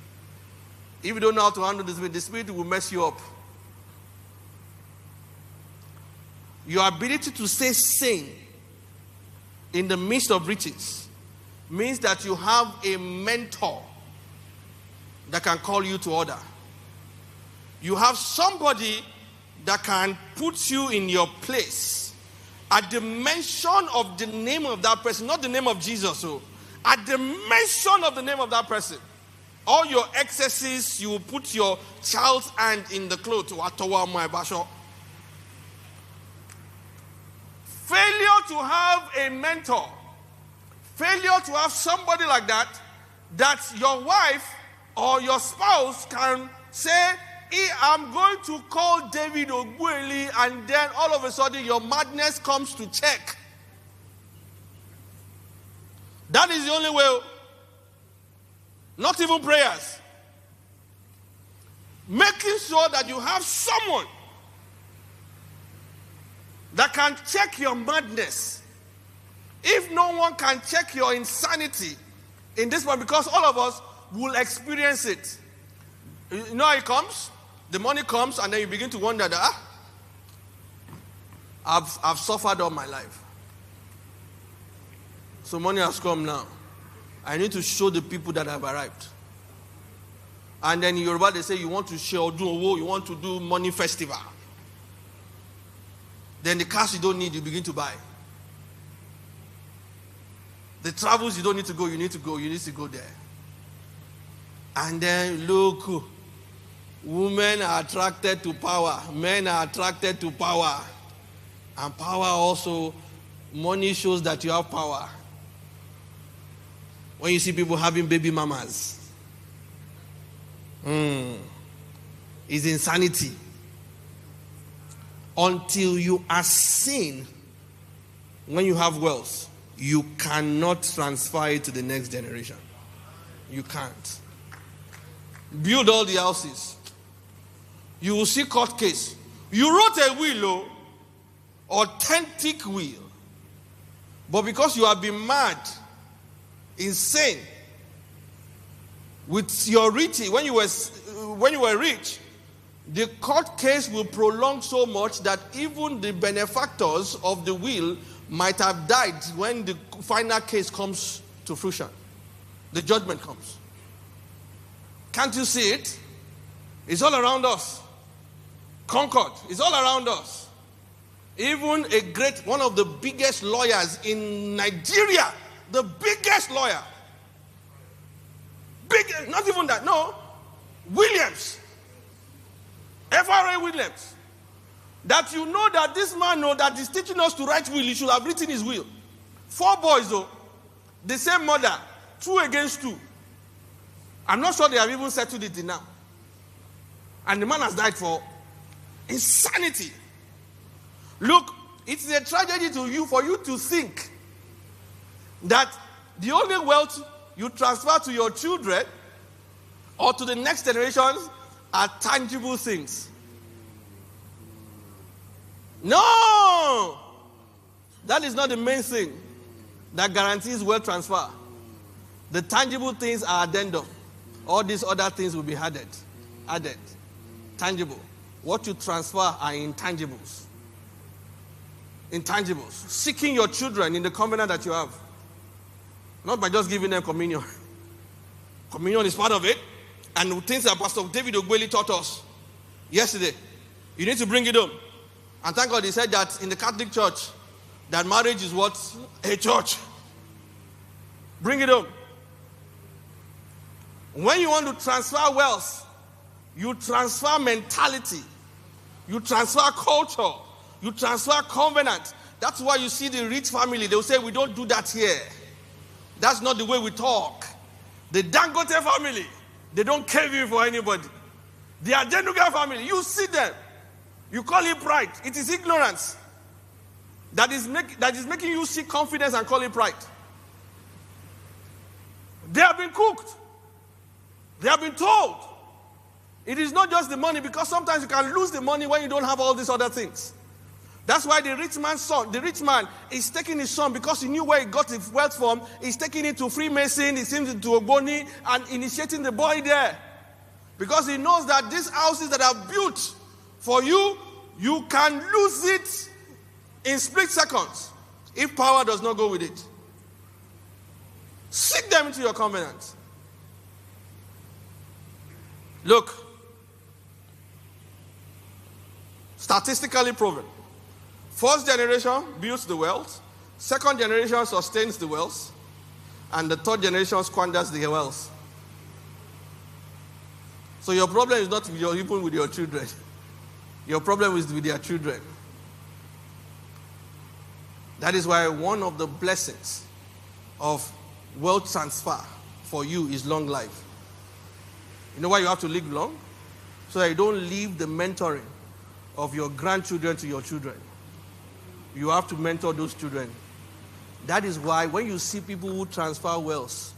If you don't know how to handle the spirit will mess you up. Your ability to stay sane in the midst of riches means that you have a mentor that can call you to order. You have somebody that can put you in your place. At the mention of the name of that person, not the name of Jesus, so at the mention of the name of that person, all your excesses, you will put your child's hand in the cloth. Failure to have a mentor, failure to have somebody like that your wife or your spouse can say, I'm going to call David Ogbueli, and then all of a sudden your madness comes to check. That is the only way. Not even prayers. Making sure that you have someone that can check your madness. If no one can check your insanity in this one, because all of us will experience it. You know how it comes? The money comes and then you begin to wonder that, I've suffered all my life. So money has come now. I need to show the people that I've arrived. And then in Yoruba they say you want to show, you want to do money festival. Then the cash you don't need, you begin to buy. The travels you don't need to go, you need to go there. And then look, women are attracted to power. Men are attracted to power. And power also, money shows that you have power. When you see people having baby mamas, it's insanity. Until you are seen, when you have wealth, you cannot transfer it to the next generation. You can't. Build all the houses. You will see court case. You wrote a will, authentic will. But because you have been mad, insane, with your riches, when you were rich, the court case will prolong so much that even the benefactors of the will might have died when the final case comes to fruition. the judgment comes. Can't you see it? It's all around us. Concord is all around us. Even one of the biggest lawyers in Nigeria, the biggest lawyer, not even that, no, Williams, F.R.A. Williams, that you know that this man know that he's teaching us to write will, he should have written his will. 4 boys though, the same mother, 2 against 2. I'm not sure they have even settled it now. And the man has died for insanity. Look, it's a tragedy to you for you to think that the only wealth you transfer to your children or to the next generations are tangible things. No! That is not the main thing that guarantees wealth transfer. The tangible things are addendum. All these other things will be added. Tangible. What you transfer are intangibles. Intangibles. Seeking your children in the covenant that you have. Not by just giving them communion. Communion is part of it. And the things that Pastor David Ogbueli taught us yesterday. You need to bring it home. And thank God he said that in the Catholic Church, that marriage is what? A church. Bring it home. When you want to transfer wealth, you transfer mentality. You transfer culture. You transfer covenant. That's why you see the rich family, they will say, we don't do that here. That's not the way we talk. The Dangote family, they don't cave in for anybody. The Adenuga family, you see them. You call it pride. It is ignorance that is making you see confidence and call it pride. They have been cooked. They have been told. It is not just the money, because sometimes you can lose the money when you don't have all these other things. That's why the rich man is taking his son because he knew where he got his wealth from. He's taking it to Freemason, he seems to Ogbueli, and initiating the boy there. Because he knows that these houses that are built for you, you can lose it in split seconds if power does not go with it. Seek them into your covenant. Look, statistically proven. First generation builds the wealth, second generation sustains the wealth, and the third generation squanders the wealth. So your problem is not even with your children. Your problem is with their children. That is why one of the blessings of wealth transfer for you is long life. You know why you have to live long? So that you don't leave the mentoring of your grandchildren to your children. You have to mentor those children. That is why when you see people who transfer wealth,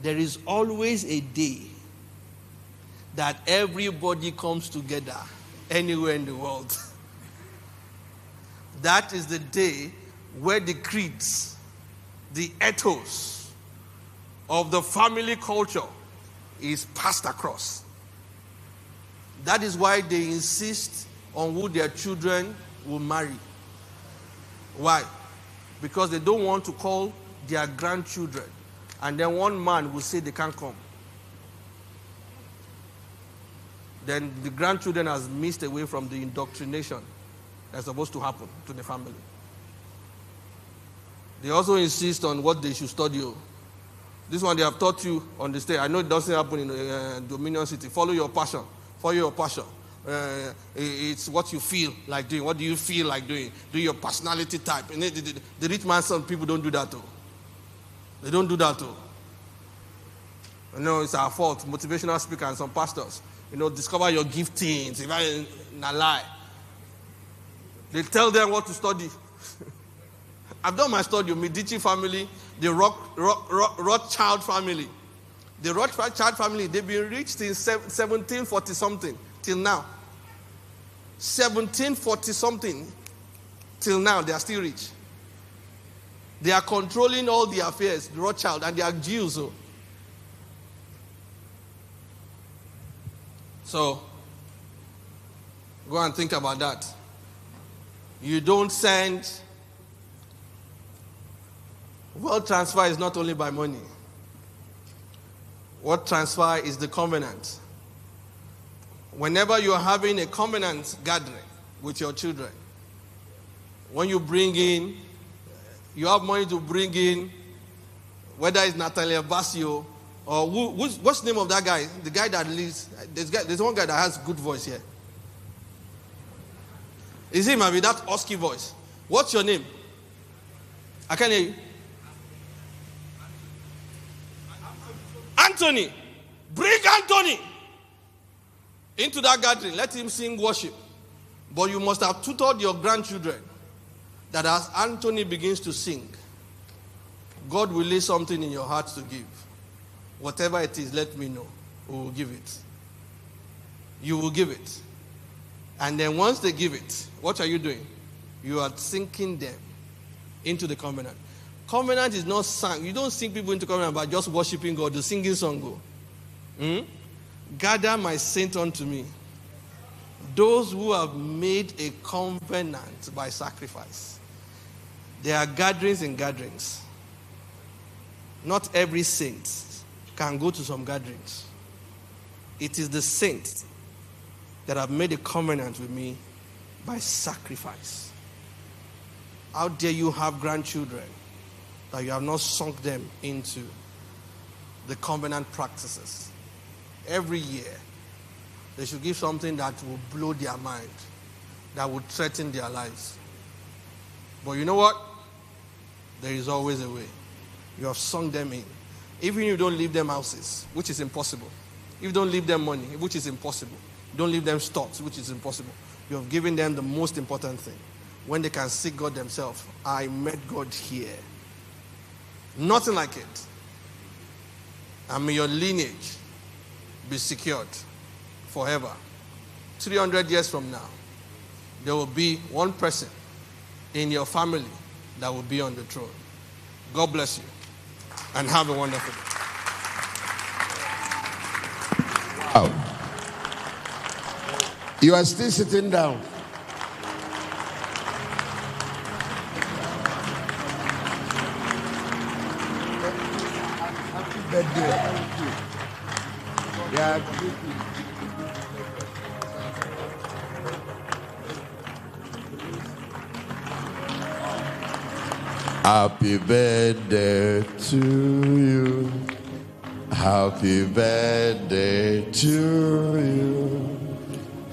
there is always a day that everybody comes together anywhere in the world. That is the day where the creeds, the ethos of the family culture is passed across. That is why they insist on who their children will marry. Why? Because they don't want to call their grandchildren, and then one man will say they can't come. Then the grandchildren has missed away from the indoctrination that's supposed to happen to the family. They also insist on what they should study. This one they have taught you on the stage. I know it doesn't happen in Dominion City. Follow your passion. Follow your passion. It's what you feel like doing. What do you feel like doing? Do your personality type. And the rich man's son, people don't do that too. They don't do that too. You know, it's our fault. Motivational speaker and some pastors. You know, discover your giftings. If I not lie. They tell them what to study. I've done my study. Medici family, the Rothschild family. The Rothschild family, they've been rich since 1740 something till now. 1740 something till now, they are still rich. They are controlling all the affairs, the Rothschild, and they are Jews. So, go and think about that. You don't send. Wealth transfer is not only by money. What transfer is the covenant? Whenever you are having a covenant gathering with your children, when you bring in, you have money to bring in, whether it's Natalia Basio or what's the name of that guy? The guy that leads. There's one guy that has good voice here. Is him with that husky voice? What's your name? I can't hear you. Anthony. Bring Anthony into that gathering. Let him sing worship. But you must have tutored your grandchildren that as Anthony begins to sing, God will lay something in your heart to give. Whatever it is, let me know. We will give it. You will give it. And then once they give it, what are you doing? You are sinking them into the covenant. Covenant is not sung. You don't sing people into covenant by just worshiping God. The singing song go. Gather my saint unto me. Those who have made a covenant by sacrifice. There are gatherings and gatherings. Not every saint can go to some gatherings. It is the saints that have made a covenant with me by sacrifice. How dare you have grandchildren that you have not sunk them into the covenant practices? Every year, they should give something that will blow their mind, that will threaten their lives. But you know what? There is always a way. You have sunk them in. Even if you don't leave them houses, which is impossible. If you don't leave them money, which is impossible. You don't leave them stocks, which is impossible. You have given them the most important thing. When they can seek God themselves. I met God here. Nothing like it. And may your lineage be secured forever. 300 years from now, there will be one person in your family that will be on the throne. God bless you. And have a wonderful day. Wow. You are still sitting down. Happy birthday. Yeah. Happy birthday to you. Happy birthday to you.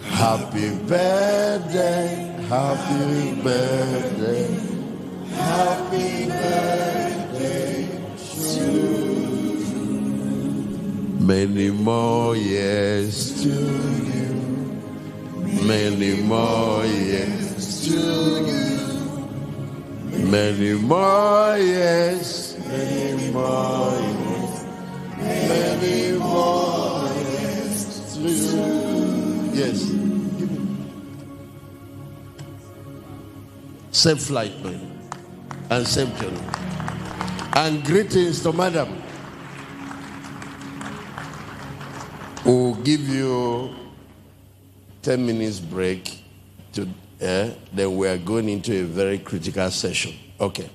Happy birthday. Happy birthday. Happy birthday to you. Many more years to you. Many more years to you. Many more years, many more years, many more years to you. Yes. Safe flight, man. And safe journey. And greetings to Madam. We'll give you 10 minutes break to then we are going into a very critical session. Okay.